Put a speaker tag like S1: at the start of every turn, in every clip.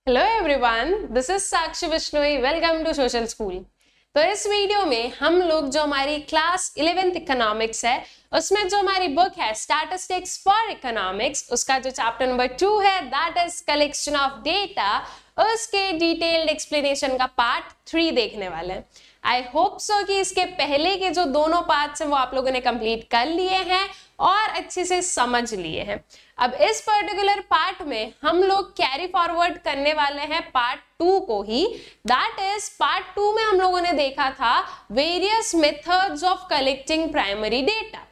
S1: Hello everyone, this is Sakshi Bishnoi. Welcome to social school. तो इस video में हम लोग जो हमारी क्लास 11th इकोनॉमिक्स है उसमें जो हमारी बुक है स्टैटिस्टिक्स फॉर इकोनॉमिक्स, उसका जो चैप्टर नंबर 2 है that is collection of data, उसके डिटेल्ड एक्सप्लेनेशन का पार्ट 3 देखने वाले हैं। आई होप सो कि इसके पहले के जो दोनों पार्ट्स हैं वो आप लोगों ने कंप्लीट कर लिए हैं और अच्छे से समझ लिए हैं। अब इस पर्टिकुलर पार्ट में हम लोग कैरी फॉरवर्ड करने वाले हैं पार्ट 2 को ही। दैट इज पार्ट 2 में हम लोगों ने देखा था various methods of collecting primary data.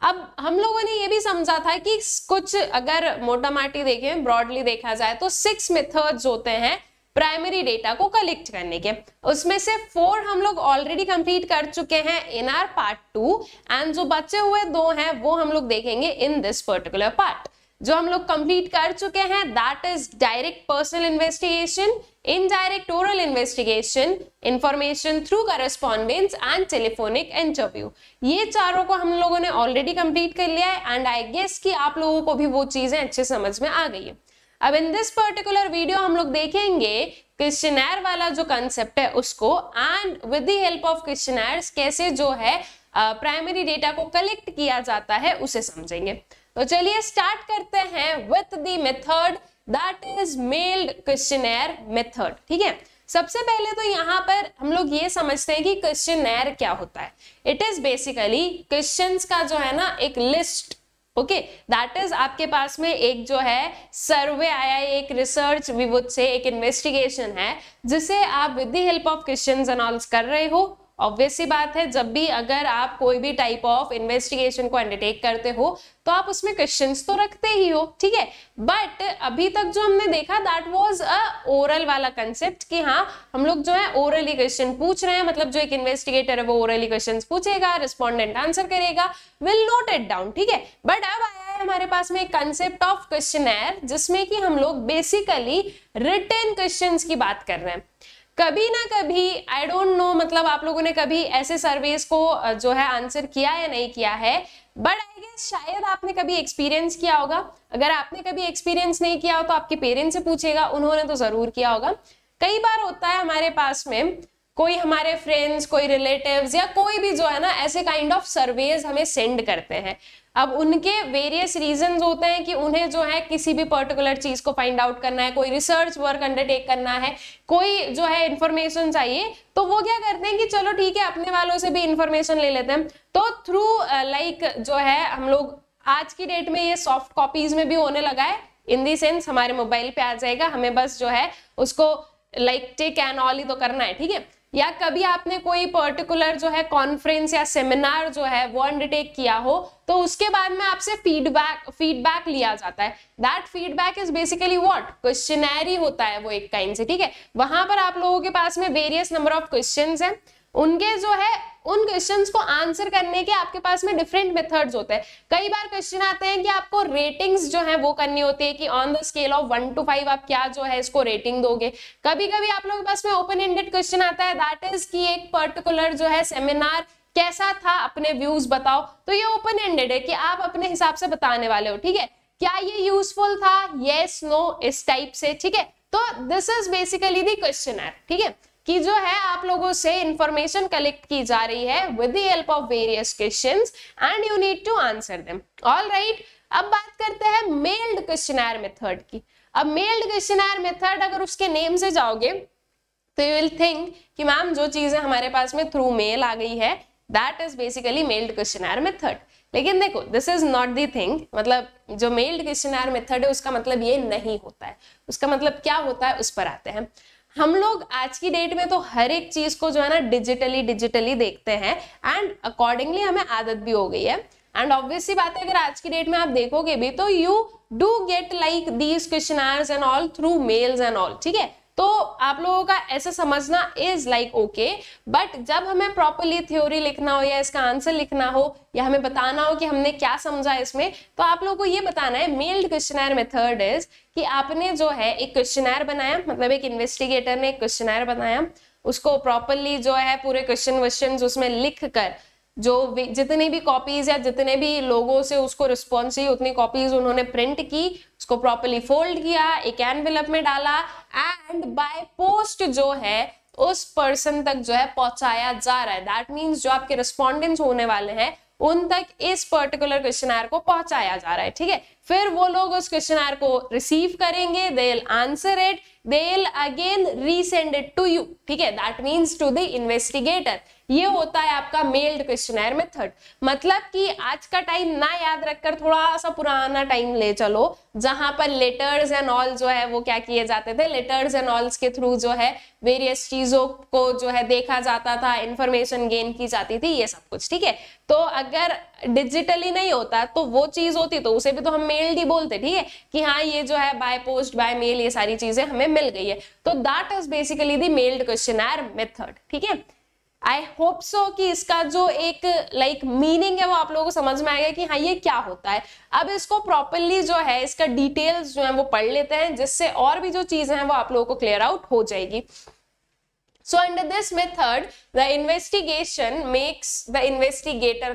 S1: अब हम लोगों ने ये भी समझा था कि कुछ अगर मोटा माटी देखें, ब्रॉडली देखा जाए तो 6 मेथड्स होते हैं प्राइमरी डेटा को कलेक्ट करने के। उसमें से 4 हम लोग ऑलरेडी कंप्लीट कर चुके हैं इन आर पार्ट 2 एंड जो बचे हुए 2 हैं वो हम लोग देखेंगे इन दिस पर्टिकुलर पार्ट। जो हम लोग कंप्लीट कर चुके हैं that is direct personal investigation, indirect oral investigation, information through correspondence and telephonic interview. ये चारों को हम लोगों ने ऑलरेडी कंप्लीट कर लिया है एंड आई गेस कि आप लोगों को भी वो चीजें अच्छे समझ में आ गई है। अब इन दिस पर्टिकुलर वीडियो हम लोग देखेंगे क्वेश्चनर वाला जो कंसेप्ट है उसको, and with the help of questioners कैसे जो है प्राइमरी डेटा को कलेक्ट किया जाता है उसे समझेंगे। तो चलिए स्टार्ट करते हैं with the method that is mailed questionnaire method. ठीक है, सबसे पहले तो यहाँ पर हम लोग ये समझते हैं कि क्वेश्चनर क्या होता है। इट इज बेसिकली क्वेश्चंस का जो है ना एक लिस्ट। ओके, दैट इज आपके पास में एक जो है सर्वे आया है, एक रिसर्च वी वुड से, एक इन्वेस्टिगेशन है जिसे आप with the help of questions analysis कर रहे हो। ऑब्वियस सी बात है, जब भी अगर आप कोई भी टाइप ऑफ इन्वेस्टिगेशन को अंडरटेक करते हो तो आप उसमें क्वेश्चंस तो रखते ही हो। ठीक है, बट अभी तक जो हमने देखा दैट वाज अ ओरल वाला कंसेप्ट कि हाँ हम लोग जो है ओरली क्वेश्चन पूछ रहे हैं, मतलब जो एक इन्वेस्टिगेटर है वो ओरली क्वेश्चंस पूछेगा, रिस्पोंडेंट आंसर करेगा, विल नोट इट डाउन। ठीक है, बट अब आया है हमारे पास में एक कंसेप्ट ऑफ क्वेश्चनर जिसमें कि हम लोग बेसिकली रिटन क्वेश्चंस की बात कर रहे हैं। कभी ना कभी आई डोंट नो, मतलब आप लोगों ने कभी ऐसे सर्वेस को जो है आंसर किया या नहीं किया है, बट आई गेस शायद आपने कभी एक्सपीरियंस किया होगा। अगर आपने कभी एक्सपीरियंस नहीं किया हो तो आपके पेरेंट्स से पूछेगा, उन्होंने तो जरूर किया होगा। कई बार होता है हमारे पास में कोई हमारे फ्रेंड्स, कोई रिलेटिव्स या कोई भी जो है ना ऐसे काइंड ऑफ सर्वेज हमें सेंड करते हैं। अब उनके वेरियस रीजंस होते हैं कि उन्हें जो है किसी भी पर्टिकुलर चीज को फाइंड आउट करना है, कोई रिसर्च वर्क अंडरटेक करना है, कोई जो है इंफॉर्मेशन चाहिए, तो वो क्या करते हैं कि चलो ठीक है अपने वालों से भी इंफॉर्मेशन ले लेते हैं। तो थ्रू लाइक जो है हम लोग आज की डेट में ये सॉफ्ट कॉपीज में भी होने लगा है, इन दी सेंस हमारे मोबाइल पे आ जाएगा, हमें बस जो है उसको लाइक टेक एंड ऑल ही तो करना है। ठीक है, या कभी आपने कोई पर्टिकुलर जो है कॉन्फ्रेंस या सेमिनार जो है वो अंडरटेक किया हो तो उसके बाद में आपसे फीडबैक लिया जाता है। That feedback is basically what, questionnaire होता है वो एक काइंड से। ठीक है, वहां पर आप लोगों के पास में वेरियस नंबर ऑफ क्वेश्चंस हैं, उनके जो है उन क्वेश्चंस को आंसर करने के आपके पास में डिफरेंट मेथड्स होते हैं। कई बार क्वेश्चन आते हैं कि आपको रेटिंग्स जो है वो करनी होती है कि on the scale of 1 to 5 आप क्या जो है इसको रेटिंग दोगे। कभी कभी आप लोगों के पास में ओपन एंडेड क्वेश्चन आता है, दैट इज कि एक पर्टिकुलर जो है सेमिनार कैसा था, अपने व्यूज बताओ। तो ये ओपन एंडेड है कि आप अपने हिसाब से बताने वाले हो। ठीक है, क्या ये यूजफुल था, येस नो, इस टाइप से। ठीक है, तो this is basically the questionnaire. ठीक है, कि जो है आप लोगों से इंफॉर्मेशन कलेक्ट की जा रही है with the help of various questions and you need to answer them. Alright, अब बात करते हैं मेल्ड क्वेश्चनर मेथड की। अब मेल्ड क्वेश्चनर मेथड अगर उसके नेम से जाओगे तो यू विल थिंक कि मैम जो चीजें हमारे पास में थ्रू मेल आ गई है that is basically mailed questionnaire method. लेकिन देखो this is not the thing, मतलब जो मेल्ड क्वेश्चनर मेथड है उसका मतलब ये नहीं होता है। उसका मतलब क्या होता है उस पर आते हैं। हम लोग आज की डेट में तो हर एक चीज को जो है ना डिजिटली देखते हैं एंड अकॉर्डिंगली हमें आदत भी हो गई है। एंड ऑब्वियसली बात है अगर आज की डेट में आप देखोगे भी तो you do get like these questioners and all through mails and all. ठीक है, तो आप लोगों का ऐसा समझना इज लाइक ओके, बट जब हमें प्रॉपरली थ्योरी लिखना हो या इसका आंसर लिखना हो या हमें बताना हो कि हमने क्या समझा इसमें, तो आप लोगों को ये बताना है मेल्ड क्वेश्चनर मेथड इज कि आपने जो है एक क्वेश्चनर बनाया, मतलब एक इन्वेस्टिगेटर ने एक क्वेश्चनर बनाया, उसको प्रॉपरली जो है पूरे क्वेश्चन उसमें लिख कर जितनी भी कॉपीज या जितने भी लोगों से उसको रिस्पॉन्स चाहिए उतनी कॉपीज उन्होंने प्रिंट की, उसको प्रॉपर्ली फोल्ड किया, एक एनवेलप में डाला एंड बाय पोस्ट जो है उस पर्सन तक जो है पहुंचाया जा रहा है। दैट मीन्स जो आपके रिस्पॉन्डेंट्स होने वाले हैं उन तक इस पर्टिकुलर क्वेश्चनर को पहुंचाया जा रहा है, ठीक है। फिर वो लोग उस क्वेश्चनर को रिसीव करेंगे, they will answer it, they will again resend it to you, ठीक है, that means to the investigator. ये होता है आपका मेल्ड क्वेश्चनर मेथड। मतलब कि आज का टाइम ना याद रखकर थोड़ा सा पुराना टाइम ले चलो, जहां पर लेटर्स एंड ऑल जो है वो क्या किए जाते थे, लेटर्स एंड ऑल्स के थ्रू जो है वेरियस चीजों को जो है देखा जाता था, इंफॉर्मेशन गेन की जाती थी, ये सब कुछ, ठीक है। तो अगर डिजिटली नहीं होता तो वो चीज होती तो उसे भी तो हम मेल्ड ही बोलते, ठीक है, कि हाँ ये जो है बाय पोस्ट बाय मेल ये सारी चीजें हमें मिल गई है। तो that is basically the mailed questionnaire method, ठीक है। आई होप सो कि इसका जो एक मीनिंग है वो आप लोगों को समझ में आएगा कि हाँ ये क्या होता है। अब इसको प्रॉपरली जो है इसका डिटेल्स जो है वो पढ़ लेते हैं, जिससे और भी जो चीजें हैं वो आप लोगों को क्लियर आउट हो जाएगी। So under this method, the investigator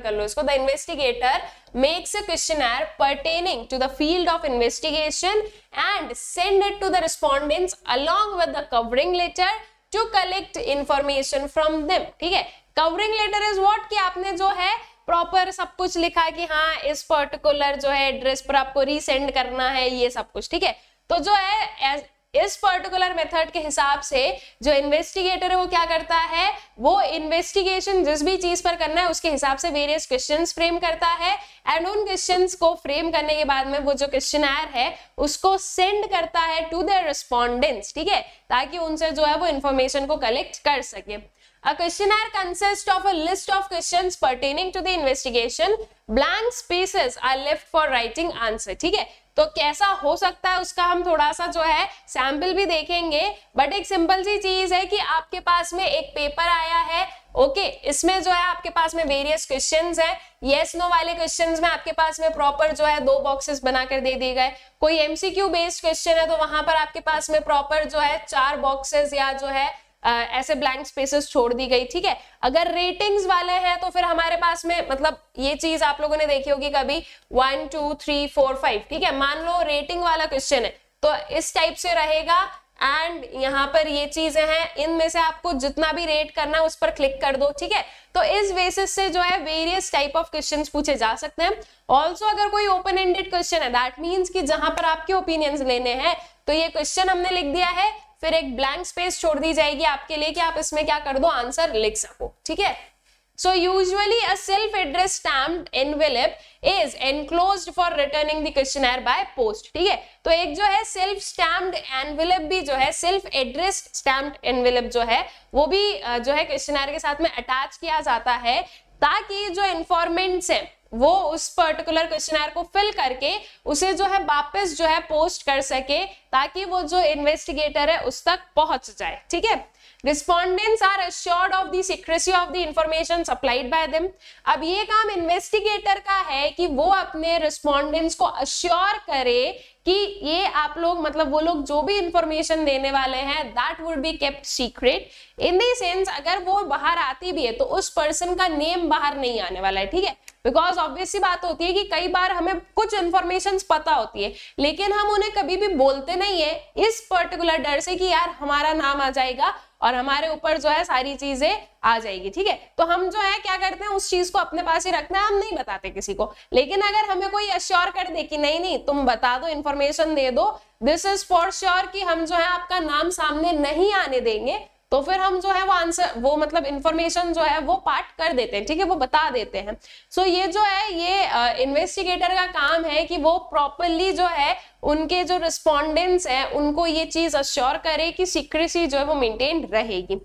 S1: कर लो इसको, the investigator makes a questionnaire pertaining to the field of investigation and send it to the respondents along with the covering letter to collect information from them, ठीक है। covering letter is what, कि आपने जो है proper सब कुछ लिखा कि हाँ इस पर्टिकुलर जो है एड्रेस पर आपको रीसेंड करना है, ये सब कुछ, ठीक है। तो जो है इस पर्टिकुलर मेथड के हिसाब से जो इन्वेस्टिगेटर है वो क्या करता है, वो इन्वेस्टिगेशन जिस भी चीज पर करना है उसके हिसाब से वेरियस क्वेश्चंस फ्रेम करता है एंड उन क्वेश्चंस को फ्रेम करने के बाद में वो जो क्वेश्चनर है उसको सेंड करता है टू द रिस्पोंडेंट्स, ठीक है, ताकि उनसे जो है वो इंफॉर्मेशन को कलेक्ट कर सके। A questionnaire consists of a list of questions pertaining to the investigation. Blank spaces are left for writing answer, ठीक है। तो कैसा हो सकता है उसका हम थोड़ा सा जो है सैंपल भी देखेंगे, बट एक सिंपल सी चीज है कि आपके पास में एक पेपर आया है, ओके, इसमें जो है आपके पास में वेरियस क्वेश्चंस हैं, यस नो वाले क्वेश्चंस में आपके पास में प्रॉपर जो है 2 बॉक्सेस बनाकर दे दिए गए। कोई एमसीक्यू बेस्ड क्वेश्चन है तो वहां पर आपके पास में प्रॉपर जो है 4 बॉक्सेस या जो है ऐसे ब्लैंक स्पेसेस छोड़ दी गई, ठीक है। अगर रेटिंग्स वाले हैं तो फिर हमारे पास में मतलब ये चीज आप लोगों ने देखी होगी कभी 1 2 3 4 5, ठीक है। मान लो रेटिंग वाला क्वेश्चन है तो इस टाइप से रहेगा एंड यहाँ पर ये चीजें हैं, इनमें से आपको जितना भी रेट करना है उस पर क्लिक कर दो, ठीक है। तो इस बेसिस से जो है वेरियस टाइप ऑफ क्वेश्चंस पूछे जा सकते हैं। ऑल्सो अगर कोई ओपन एंडेड क्वेश्चन है, दैट मीन्स कि जहां पर आपके ओपिनियंस लेने हैं, तो ये क्वेश्चन हमने लिख दिया है, फिर एक ब्लैंक स्पेस छोड़ दी जाएगी आपके लिए कि आप इसमें क्या कर दो, आंसर लिख सको, ठीक है। So usually a self-addressed stamped envelope is enclosed for returning the questionnaire by post, ठीक है। तो एक जो है सेल्फ स्टैम्प्ड एनवेलप भी जो है, सेल्फ एड्रेस्ड स्टैम्प्ड एनवेलप जो है वो भी जो है क्वेश्चनर के साथ में अटैच किया जाता है, ताकि जो इन्फॉर्मेंट्स हैं वो उस पर्टिकुलर क्वेश्चनर को फिल करके उसे जो है वापस जो है पोस्ट कर सके, ताकि वो जो इन्वेस्टिगेटर है उस तक पहुंच जाए, ठीक है। Respondents are assured of the secrecy of the information supplied by them. अब ये काम इन्वेस्टिगेटर का है कि वो अपने रिस्पोंडेंट्स को अश्योर करे कि ये आप लोग मतलब वो लोग जो भी इंफॉर्मेशन देने वाले हैं that would be kept secret in the sense अगर वो बाहर आती भी है तो उस पर्सन का नेम बाहर नहीं आने वाला है, ठीक है। बिकॉज ऑब्वियस सी बात होती है कि कई बार हमें कुछ इंफॉर्मेशन पता होती है लेकिन हम उन्हें कभी भी बोलते नहीं है, इस पर्टिकुलर डर से कि यार हमारा नाम आ जाएगा और हमारे ऊपर जो है सारी चीजें आ जाएगी, ठीक है। तो हम जो है क्या करते हैं, उस चीज को अपने पास ही रखना है, हम नहीं बताते किसी को। लेकिन अगर हमें कोई अश्योर कर दे कि नहीं नहीं तुम बता दो, इंफॉर्मेशन दे दो, दिस इज फॉर श्योर कि हम जो है आपका नाम सामने नहीं आने देंगे, तो फिर हम जो है वो आंसर वो मतलब इंफॉर्मेशन जो है वो पार्ट कर देते हैं, ठीक है, वो बता देते हैं। सो ये जो है ये इन्वेस्टिगेटर का काम है कि वो प्रॉपरली जो है उनके जो रिस्पोंडेंट्स हैं उनको ये चीज अश्योर करे कि सीक्रेसी जो है वो मेंटेन रहेगी।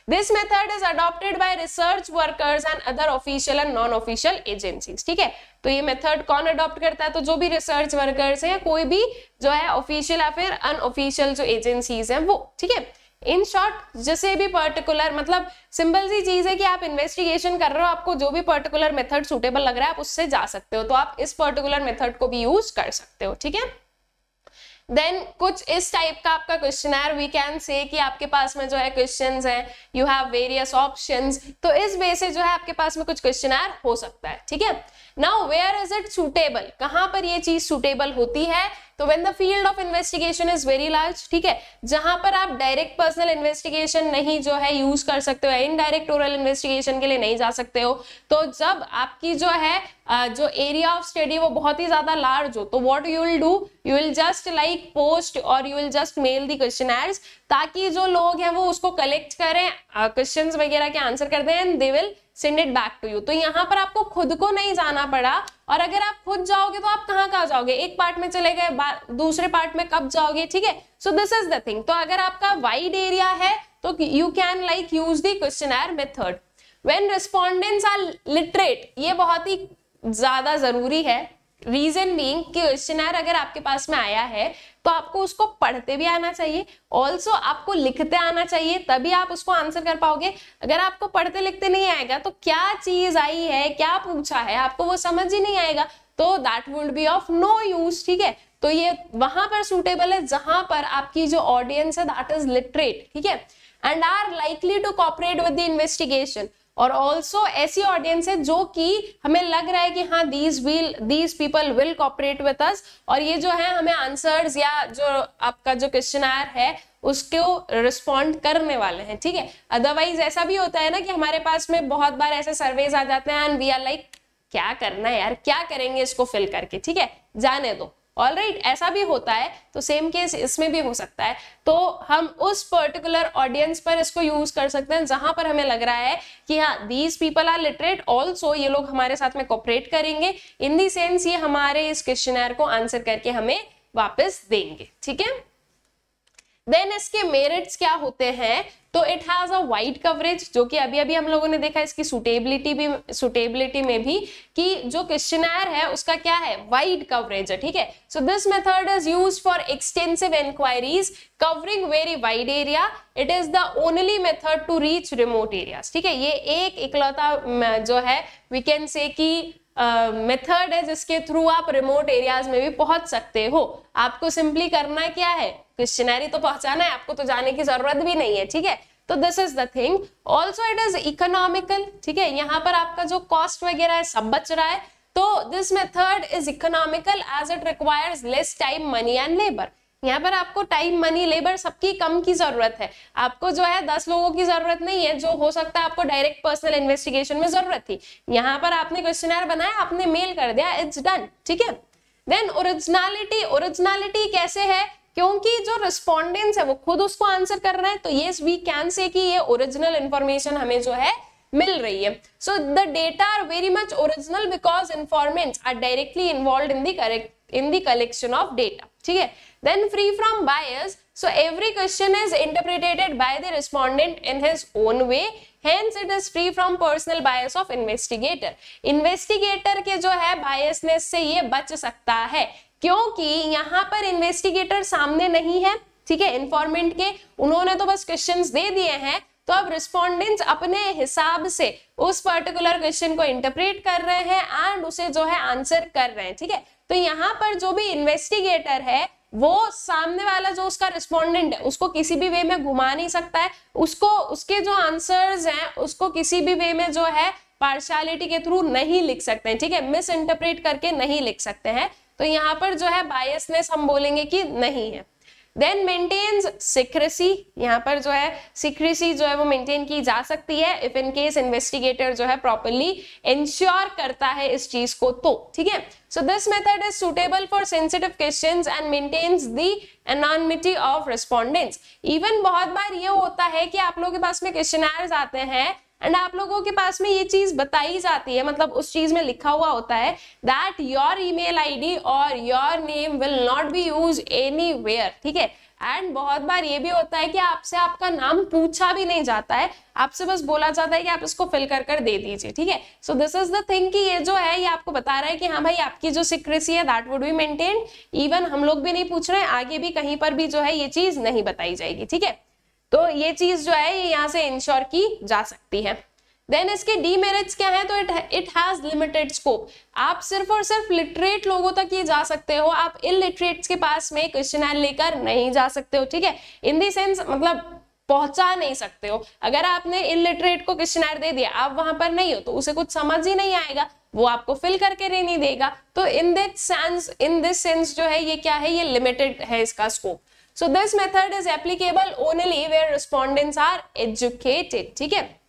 S1: This method is adopted by research workers and other official and non official agencies, ठीक है। तो ये मेथड कौन अडॉप्ट करता है, तो जो भी रिसर्च वर्कर्स हैं, कोई भी जो है ऑफिशियल या फिर अनऑफिशियल जो एजेंसीज हैं वो, ठीक है। इन शॉर्ट जैसे भी पर्टिकुलर मतलब सिंपल सी चीज है कि आप इन्वेस्टिगेशन कर रहे हो, आपको जो भी पर्टिकुलर मेथड सुटेबल लग रहा है आप उससे जा सकते हो, तो आप इस पर्टिकुलर मेथड को भी यूज कर सकते हो, ठीक है। देन कुछ इस टाइप का आपका क्वेश्चनर, वी कैन से कि आपके पास में जो है क्वेश्चंस हैं, यू हैव वेरियस ऑप्शंस, तो इस वे से जो है आपके पास में कुछ क्वेश्चनर हो सकता है, ठीक है। Now where is it suitable, कहां पर ये चीज सुटेबल होती है, तो when the field of investigation is very large, ठीक है, जहां पर आप डायरेक्ट पर्सनल इन्वेस्टिगेशन नहीं जो है यूज कर सकते हो, इनडायरेक्ट ओरल इन्वेस्टिगेशन के लिए नहीं जा सकते हो, तो जब आपकी जो है जो एरिया ऑफ स्टडी वो बहुत ही ज्यादा लार्ज हो, तो what you will do, you will just like post और you will just mail the questioners, ताकि जो लोग हैं वो उसको कलेक्ट करें, क्वेश्चंस वगैरह के आंसर कर दें and they will send it back to you. तो यहाँ पर आपको खुद को नहीं जाना पड़ा, और अगर आप खुद जाओगे तो आप कहाँ जाओगे, एक पार्ट में चले गए, दूसरे पार्ट में कब जाओगे, ठीक है। So this is the thing. तो अगर आपका वाइड एरिया है तो you can like use the questionnaire method. When respondents are literate, ये बहुत ही ज्यादा जरूरी है, रीजन बीइंग कि क्वेश्चनर अगर आपके पास में आया है तो आपको उसको पढ़ते भी आना चाहिए, ऑल्सो आपको लिखते आना चाहिए, तभी आप उसको आंसर कर पाओगे। अगर आपको पढ़ते लिखते नहीं आएगा तो क्या चीज आई है, क्या पूछा है, आपको वो समझ ही नहीं आएगा, तो that would be of no use, ठीक है। तो ये वहां पर सूटेबल है जहां पर आपकी जो ऑडियंस है दैट इज लिटरेट, ठीक है, and are likely to cooperate with the investigation, और ऑल्सो ऐसी ऑडियंस है जो कि हमें लग रहा है कि हाँ these people will cooperate with us, और ये जो है हमें आंसर्स या जो आपका जो क्वेश्चनर है उसको रिस्पॉन्ड करने वाले हैं, ठीक है। अदरवाइज ऐसा भी होता है ना कि हमारे पास में बहुत बार ऐसे सर्वेज आ जाते हैं एंड वी आर लाइक क्या करना है यार, क्या करेंगे इसको फिल करके, ठीक है, जाने दो, ऑलराइट, ऐसा भी होता है। तो सेम केस इसमें भी हो सकता है, तो हम उस पर्टिकुलर ऑडियंस पर इसको यूज कर सकते हैं जहां पर हमें लग रहा है कि हाँ these people are literate, also ये लोग हमारे साथ में कोऑपरेट करेंगे, इन दी सेंस ये हमारे इस क्वेश्चनर को आंसर करके हमें वापस देंगे, ठीक है। देन इसके मेरिट्स क्या होते हैं, तो it has a wide coverage, जो कि अभी अभी हम लोगों ने देखा इसकी सुटेबिलिटी में भी कि जो क्वेश्चनर है उसका क्या है, वाइड कवरेज है, ठीक है। So this method is used for extensive inquiries covering very wide area, it is the only method to reach remote areas, ठीक है। ये एक इकलौता जो है वी कैन से कि मेथड है जिसके थ्रू आप रिमोट एरियाज में भी पहुंच सकते हो। आपको सिंपली करना क्या है, क्वेश्चनरी तो पहुंचाना है, आपको तो जाने की जरूरत भी नहीं है, ठीक है। तो this is the thing. Also it is economical, ठीक है, यहाँ पर आपका जो कॉस्ट वगैरह है सब बच रहा है। तो this method is economical as it requires less time, money and labour. यहाँ पर आपको टाइम, मनी, लेबर सबकी कम की जरूरत है, आपको जो है 10 लोगों की जरूरत नहीं है, जो हो सकता है आपको डायरेक्ट पर्सनल इन्वेस्टिगेशन में जरूरत थी। यहाँ पर आपने क्वेश्चनर बनाया, आपने मेल कर दिया, इट्स डन, ठीक है। देन ओरिजिनलिटी कैसे है, क्योंकि जो रिस्पोंडेंट्स है वो खुद उसको आंसर कर रहे हैं, तो यस वी कैन से कि ये ओरिजिनल इंफॉर्मेशन हमें जो है मिल रही है। So the data are very much original because informants are directly involved in the collection of data, ठीक है। Then free from bias, so every question is interpreted by the respondent in his own way, hence it is free from personal bias of investigator. Investigator के जो है biasness से ये बच सकता है, क्योंकि यहाँ पर investigator सामने नहीं है, ठीक है, informant के, उन्होंने तो बस questions दे दिए हैं, तो अब रिस्पोंडेंट्स अपने हिसाब से उस पर्टिकुलर क्वेश्चन को इंटरप्रेट कर रहे हैं एंड उसे जो है आंसर कर रहे हैं, ठीक है। तो यहाँ पर जो भी इन्वेस्टिगेटर है वो सामने वाला जो उसका रिस्पोंडेंट है उसको किसी भी वे में घुमा नहीं सकता है, उसको उसके जो आंसर्स हैं उसको किसी भी वे में जो है पार्शियलिटी के थ्रू नहीं लिख सकते हैं, ठीक है, मिस इंटरप्रेट करके नहीं लिख सकते हैं। तो यहाँ पर जो है बायसनेस हम बोलेंगे कि नहीं है। देन मेंटेन्स सीक्रेसी, यहाँ पर जो है सीक्रेसी जो है वो मेंटेन की जा सकती है इफ इन केस इन्वेस्टिगेटर जो है प्रॉपर्ली इंश्योर करता है इस चीज को, तो ठीक है। So this method is suitable for sensitive questions and maintains the anonymity of respondents. Even बहुत बार ये होता है कि आप लोगों के पास में क्वेश्चनर्स आते हैं एंड आप लोगों के पास में ये चीज बताई जाती है, मतलब उस चीज में लिखा हुआ होता है दैट योर ईमेल आईडी और your name will not B use anywhere, ठीक है। एंड बहुत बार ये भी होता है कि आपसे आपका नाम पूछा भी नहीं जाता है, आपसे बस बोला जाता है कि आप इसको फिल कर दे दीजिए, ठीक है। So this is the thing कि ये जो है ये आपको बता रहा है कि हाँ भाई आपकी जो सीक्रेसी है that would be maintained, even हम लोग भी नहीं पूछ रहे हैं, आगे भी कहीं पर भी जो है ये चीज नहीं बताई जाएगी, ठीक है। तो ये चीज जो है ये यहाँ से इंश्योर की जा सकती है। देन इसके डीमेरिट्स क्या है, तो इट हैज लिमिटेड स्कोप। आप सिर्फ और सिर्फ लिटरेट लोगों तक ही जा सकते हो, आप इलिटरेट्स के पास में क्वेश्चनर लेकर नहीं जा सकते हो, ठीक है। इन दी सेंस मतलब पहुंचा नहीं सकते हो। अगर आपने इलिटरेट को क्वेश्चनर दे दिया, आप वहां पर नहीं हो, तो उसे कुछ समझ ही नहीं आएगा, वो आपको फिल करके नहीं देगा। तो इन दिस सेंस जो है ये क्या है, ये लिमिटेड है इसका स्कोप। So this method is applicable only where respondents are educated, ठीक है।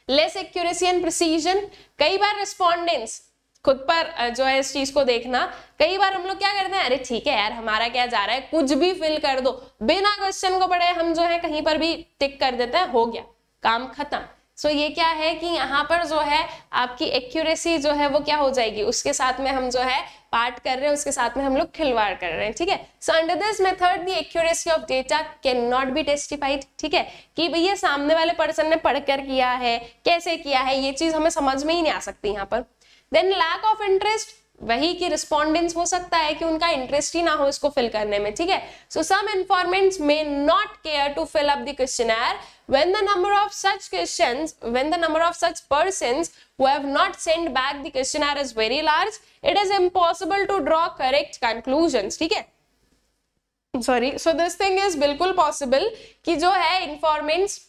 S1: लेस एक्यूरेसी एंड प्रिसीजन, कई बार रिस्पोंडेंट्स खुद पर जो है इस चीज को देखना, कई बार हम लोग क्या करते हैं, अरे ठीक है यार हमारा क्या जा रहा है, कुछ भी फिल कर दो, बिना क्वेश्चन को पढ़े हम जो है कहीं पर भी टिक कर देते हैं, हो गया काम खत्म। सो ये क्या है कि यहाँ पर जो है आपकी एक्यूरेसी जो है वो क्या हो जाएगी, उसके साथ में हम जो है पार्ट कर रहे हैं, उसके साथ में हम लोग खिलवाड़ कर रहे हैं, ठीक है। So under this method the accuracy of data can not be testified, ठीक है, कि भैया सामने वाले पर्सन ने पढ़कर किया है, कैसे किया है, ये चीज हमें समझ में ही नहीं आ सकती यहाँ पर। देन लैक ऑफ इंटरेस्ट, वही कि रिस्पोंडेंट्स हो सकता है कि उनका इंटरेस्ट ही ना हो इसको फिल करने में, ठीक है। So some informants may not care to fill up the questionnaire when the number of such persons who have not sent back the questionnaire is very large, it is impossible to draw correct conclusions, ठीक है। Sorry, so this thing is बिल्कुल possible कि जो है informants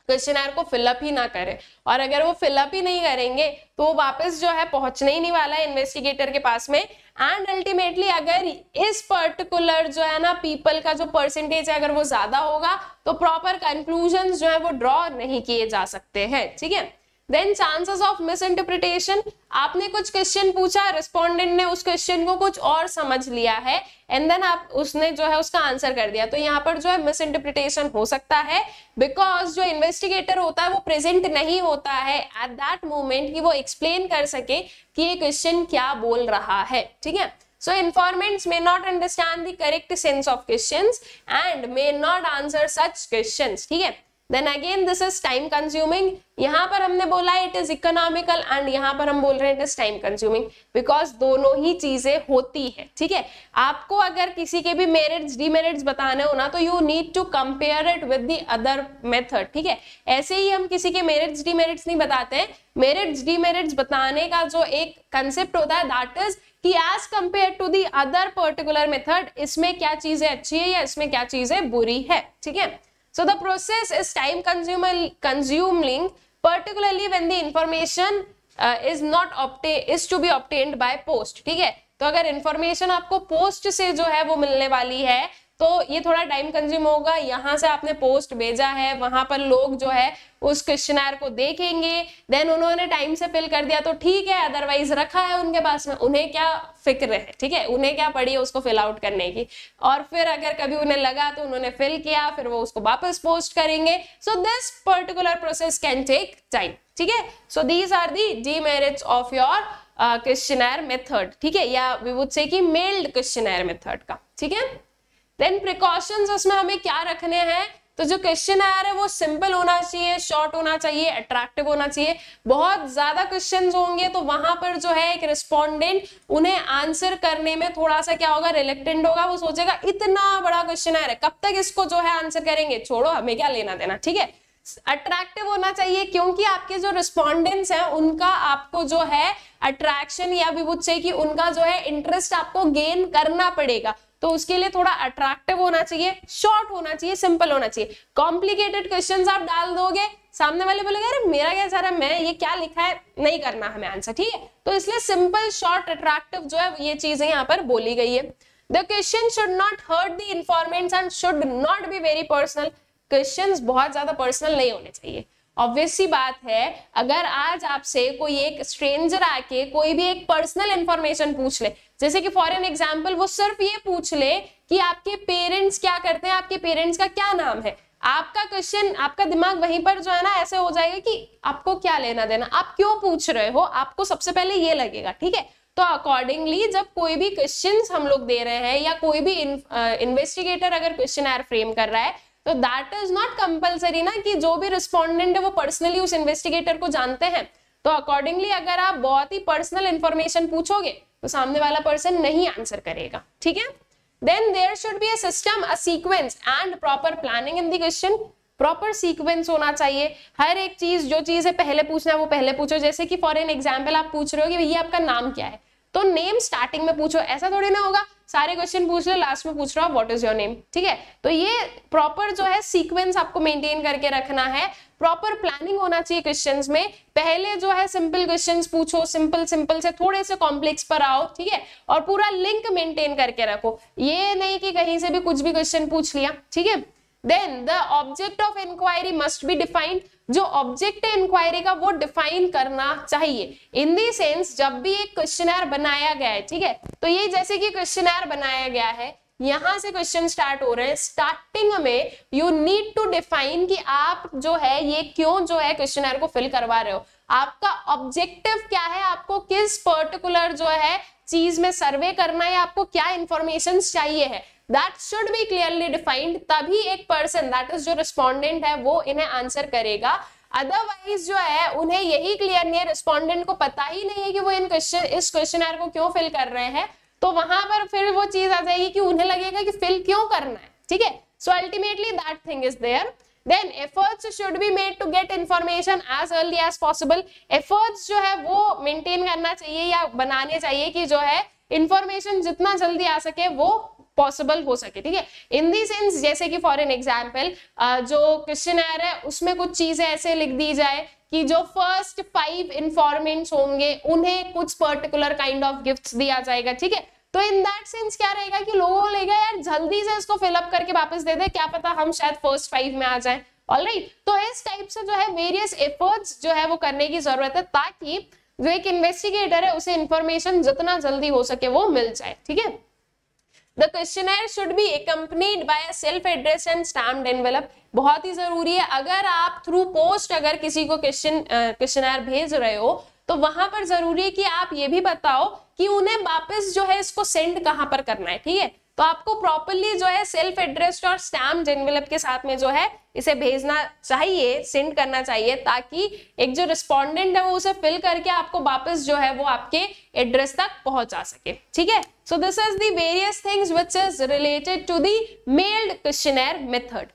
S1: questionnaire को fill up ही ना करें, और अगर वो फिलअप ही नहीं करेंगे तो वो वापस जो है पहुंचने ही नहीं वाला है इन्वेस्टिगेटर के पास में। एंड अल्टीमेटली अगर इस पर्टिकुलर जो है ना पीपल का जो परसेंटेज है अगर वो ज्यादा होगा तो प्रॉपर कंक्लूजन्स जो है वो ड्रॉ नहीं किए जा सकते हैं, ठीक है। Then chances of misinterpretation, आपने कुछ क्वेश्चन पूछा, रिस्पोंडेंट ने उस क्वेश्चन को कुछ और समझ लिया है एंड देन उसने जो है उसका आंसर कर दिया, तो यहाँ पर जो है मिस इंटरप्रिटेशन हो सकता है, बिकॉज जो इन्वेस्टिगेटर होता है वो प्रेजेंट नहीं होता है एट दैट मोमेंट कि वो एक्सप्लेन कर सके कि ये क्वेश्चन क्या बोल रहा है, ठीक है। So informants may not understand the correct sense of questions and may not answer such questions, ठीक है। Then again this is time consuming, यहाँ पर हमने बोला it is economical and यहाँ पर हम बोल रहे हैं it is time consuming, because दोनों ही चीजें होती है, ठीक है। आपको अगर किसी के भी मेरिट्स डीमेरिट्स बताने हो ना तो you need to compare it with the other method, ठीक है। ऐसे ही हम किसी के मेरिट्स डीमेरिट्स नहीं बताते हैं, मेरिट्स डीमेरिट्स बताने का जो एक कंसेप्ट होता है दैट इज कि as compare to the other particular method इसमें क्या चीजें अच्छी है या इसमें क्या चीजें बुरी है, ठीक है। So the process is time consuming, particularly when the information is to be obtained by post, ठीक है। तो अगर इंफॉर्मेशन आपको पोस्ट से जो है वो मिलने वाली है तो ये थोड़ा टाइम कंज्यूम होगा। यहाँ से आपने पोस्ट भेजा है, वहां पर लोग जो है उस क्वेश्चनर को देखेंगे, देन उन्होंने टाइम से फिल कर दिया तो ठीक है, अदरवाइज रखा है उनके पास में, उन्हें क्या फिक्र है, ठीक है, उन्हें क्या पड़ी है उसको फिल आउट करने की, और फिर अगर कभी उन्हें लगा तो उन्होंने फिल किया, फिर वो उसको वापस पोस्ट करेंगे। So this particular process can take time, ठीक है। So these are the demerits of your questionnaire method, ठीक है, या वी वुड से कि मेल्ड क्वेश्चनर मेथड का, ठीक है। देन प्रिकॉशंस उसमें हमें क्या रखने हैं, तो जो क्वेश्चनर है वो सिंपल होना चाहिए, शॉर्ट होना चाहिए, अट्रैक्टिव होना चाहिए। बहुत ज्यादा क्वेश्चंस होंगे तो वहां पर जो है एक रिस्पोंडेंट उन्हें आंसर करने में थोड़ा सा क्या होगा, रिलेक्टेंट होगा, वो सोचेगा इतना बड़ा क्वेश्चनर है कब तक इसको जो है आंसर करेंगे, छोड़ो हमें क्या लेना देना, ठीक है। अट्रैक्टिव होना चाहिए क्योंकि आपके जो रिस्पोंडेंट्स हैं उनका आपको जो है अट्रैक्शन या भी वुड से कि उनका जो है इंटरेस्ट आपको गेन करना पड़ेगा, तो उसके लिए थोड़ा अट्रैक्टिव होना चाहिए, शॉर्ट होना चाहिए, सिंपल होना चाहिए। कॉम्प्लिकेटेड क्वेश्चंस आप डाल दोगे, सामने वाले बोलेंगे अरे मेरा क्या जा रहा है, मैं ये क्या लिखा है, नहीं करना हमें आंसर, ठीक है। तो इसलिए सिंपल, शॉर्ट, अट्रैक्टिव जो है ये चीजें यहाँ पर बोली गई है। The question should not hurt the informants and should not be very personal, questions बहुत ज्यादा पर्सनल नहीं होने चाहिए। ऑब्वियस सी बात है, अगर आज आपसे कोई एक स्ट्रेंजर आके कोई भी एक पर्सनल इंफॉर्मेशन पूछ ले, जैसे कि फॉर एन एग्जांपल वो सिर्फ ये पूछ ले कि आपके पेरेंट्स क्या करते हैं, आपके पेरेंट्स का क्या नाम है, आपका क्वेश्चन, आपका दिमाग वहीं पर जो है ना ऐसे हो जाएगा कि आपको क्या लेना देना, आप क्यों पूछ रहे हो, आपको सबसे पहले ये लगेगा, ठीक है। तो अकॉर्डिंगली जब कोई भी क्वेश्चंस हम लोग दे रहे हैं या कोई भी इन्वेस्टिगेटर अगर क्वेश्चनर फ्रेम कर रहा है तो दैट इज नॉट कंपलसरी ना कि जो भी रिस्पोंडेंट है वो पर्सनली उस इन्वेस्टिगेटर को जानते हैं। तो अकॉर्डिंगली अगर आप बहुत ही पर्सनल इंफॉर्मेशन पूछोगे तो सामने वाला पर्सन नहीं आंसर करेगा, ठीक है। Then there should be a system, a sequence and proper planning in the question. Proper sequence होना चाहिए, हर एक चीज जो चीज है पहले पूछना है वो पहले पूछो। जैसे कि फॉर एन एग्जाम्पल आप पूछ रहे हो कि भैया आपका नाम क्या है, तो नेम स्टार्टिंग में पूछो, ऐसा थोड़ी ना होगा सारे क्वेश्चन पूछ लो लास्ट में पूछ रहा हूँ व्हाट इज योर नेम, ठीक है। तो ये प्रॉपर जो है सीक्वेंस आपको मेंटेन करके रखना है, प्रॉपर प्लानिंग होना चाहिए क्वेश्चंस में। पहले जो है सिंपल क्वेश्चंस पूछो, सिंपल सिंपल से थोड़े से कॉम्प्लेक्स पर आओ, ठीक है, और पूरा लिंक मेंटेन करके रखो, ये नहीं कि कहीं से भी कुछ भी क्वेश्चन पूछ लिया, ठीक है। Then the object of inquiry must be defined, जो ऑब्जेक्ट है इंक्वायरी का वो डिफाइन करना चाहिए। इन दी सेंस जब भी एक क्वेश्चनर बनाया गया है, ठीक है, तो ये जैसे कि क्वेश्चनर बनाया गया है, यहां से क्वेश्चन स्टार्ट हो रहे हैं, स्टार्टिंग में यू नीड टू डिफाइन कि आप जो है ये क्यों जो है क्वेश्चनर को फिल करवा रहे हो, आपका ऑब्जेक्टिव क्या है, आपको किस पर्टिकुलर जो है चीज में सर्वे करना है, आपको क्या इंफॉर्मेशन चाहिए है, that should be clearly defined. तभी एक पर्सन दैट इज जो रिस्पोंडेंट है वो इन्हें आंसर करेगा। अदरवाइज जो है उन्हें यही क्लियर नहीं है, रिस्पोंडेंट को पता ही नहीं है कि वो इस क्वेश्चनर को क्यों फिल कर रहे हैं, तो वहां पर फिर वो चीज आ जाएगी कि उन्हें लगेगा कि फिल क्यों करना है, ठीक है। So ultimately that thing is there. Then efforts should be made to get information as early as possible. Efforts जो है वो मेंटेन करना चाहिए या बनाने चाहिए कि जो है इंफॉर्मेशन जितना जल्दी आ सके वो पॉसिबल हो सके, ठीक है। इन दी सेंस जैसे कि फॉर एन एग्जाम्पल जो क्वेश्चनर है उसमें कुछ चीजें ऐसे लिख दी जाए कि जो फर्स्ट 5 इंफॉर्मेंट्स होंगे उन्हें कुछ पर्टिकुलर काइंड ऑफ गिफ्ट्स दिया जाएगा, ठीक है। तो इन दैट सेंस क्या रहेगा कि लोगों को लगेगा यार जल्दी से इसको फिलअप करके वापस दे दे, क्या पता हम शायद फर्स्ट 5 में आ जाएं, ऑलराइट। तो इस टाइप से जो है वेरियस एफर्ट्स जो है वो करने की जरूरत है ताकि जो एक इन्वेस्टिगेटर है उसे इंफॉर्मेशन जितना जल्दी हो सके वो मिल जाए, ठीक है। The questionnaire should be accompanied by a self-addressed and stamped envelope. बहुत ही जरूरी है, अगर आप थ्रू पोस्ट अगर किसी को क्वेश्चनर भेज रहे हो तो वहां पर जरूरी है कि आप ये भी बताओ कि उन्हें वापस जो है इसको सेंड कहां पर करना है, ठीक है। तो आपको प्रॉपरली जो है सेल्फ एड्रेस्ड और स्टैम्प्ड एनवेलप के साथ में जो है इसे भेजना चाहिए, सेंड करना चाहिए, ताकि एक जो रिस्पोंडेंट है वो उसे फिल करके आपको वापस जो है वो आपके एड्रेस तक पहुंचा सके, ठीक है। So this is the various things which is related to the mailed questionnaire method.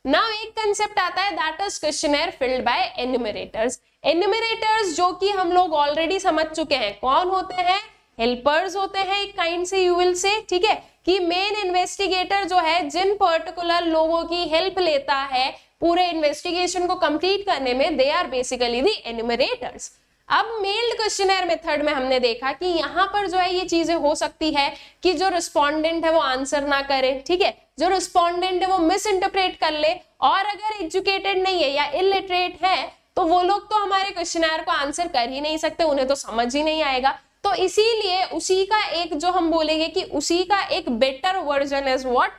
S1: Now एक कंसेप्ट आता है that is questionnaire filled by enumerators. Enumerators जो कि हम लोग ऑलरेडी समझ चुके हैं कौन होते हैं, हेल्पर्स होते हैं एक काइंड से, यू विल से, ठीक है, कि मेन इन्वेस्टिगेटर जो है जिन पर्टिकुलर लोगों की हेल्प लेता है पूरे इन्वेस्टिगेशन को कंप्लीट करने में, they are basically the enumerators. अब मेल्ड क्वेश्चनर मेथड में हमने देखा कि यहाँ पर जो है ये चीजें हो सकती है कि जो रिस्पोंडेंट है वो आंसर ना करे, ठीक है, जो रिस्पोंडेंट है वो मिस इंटरप्रेट कर ले, और अगर एजुकेटेड नहीं है या इलिटरेट है तो वो लोग तो हमारे क्वेश्चनर को आंसर कर ही नहीं सकते, उन्हें तो समझ ही नहीं आएगा। तो इसीलिए उसी का एक जो हम बोलेंगे कि उसी का एक better version is what,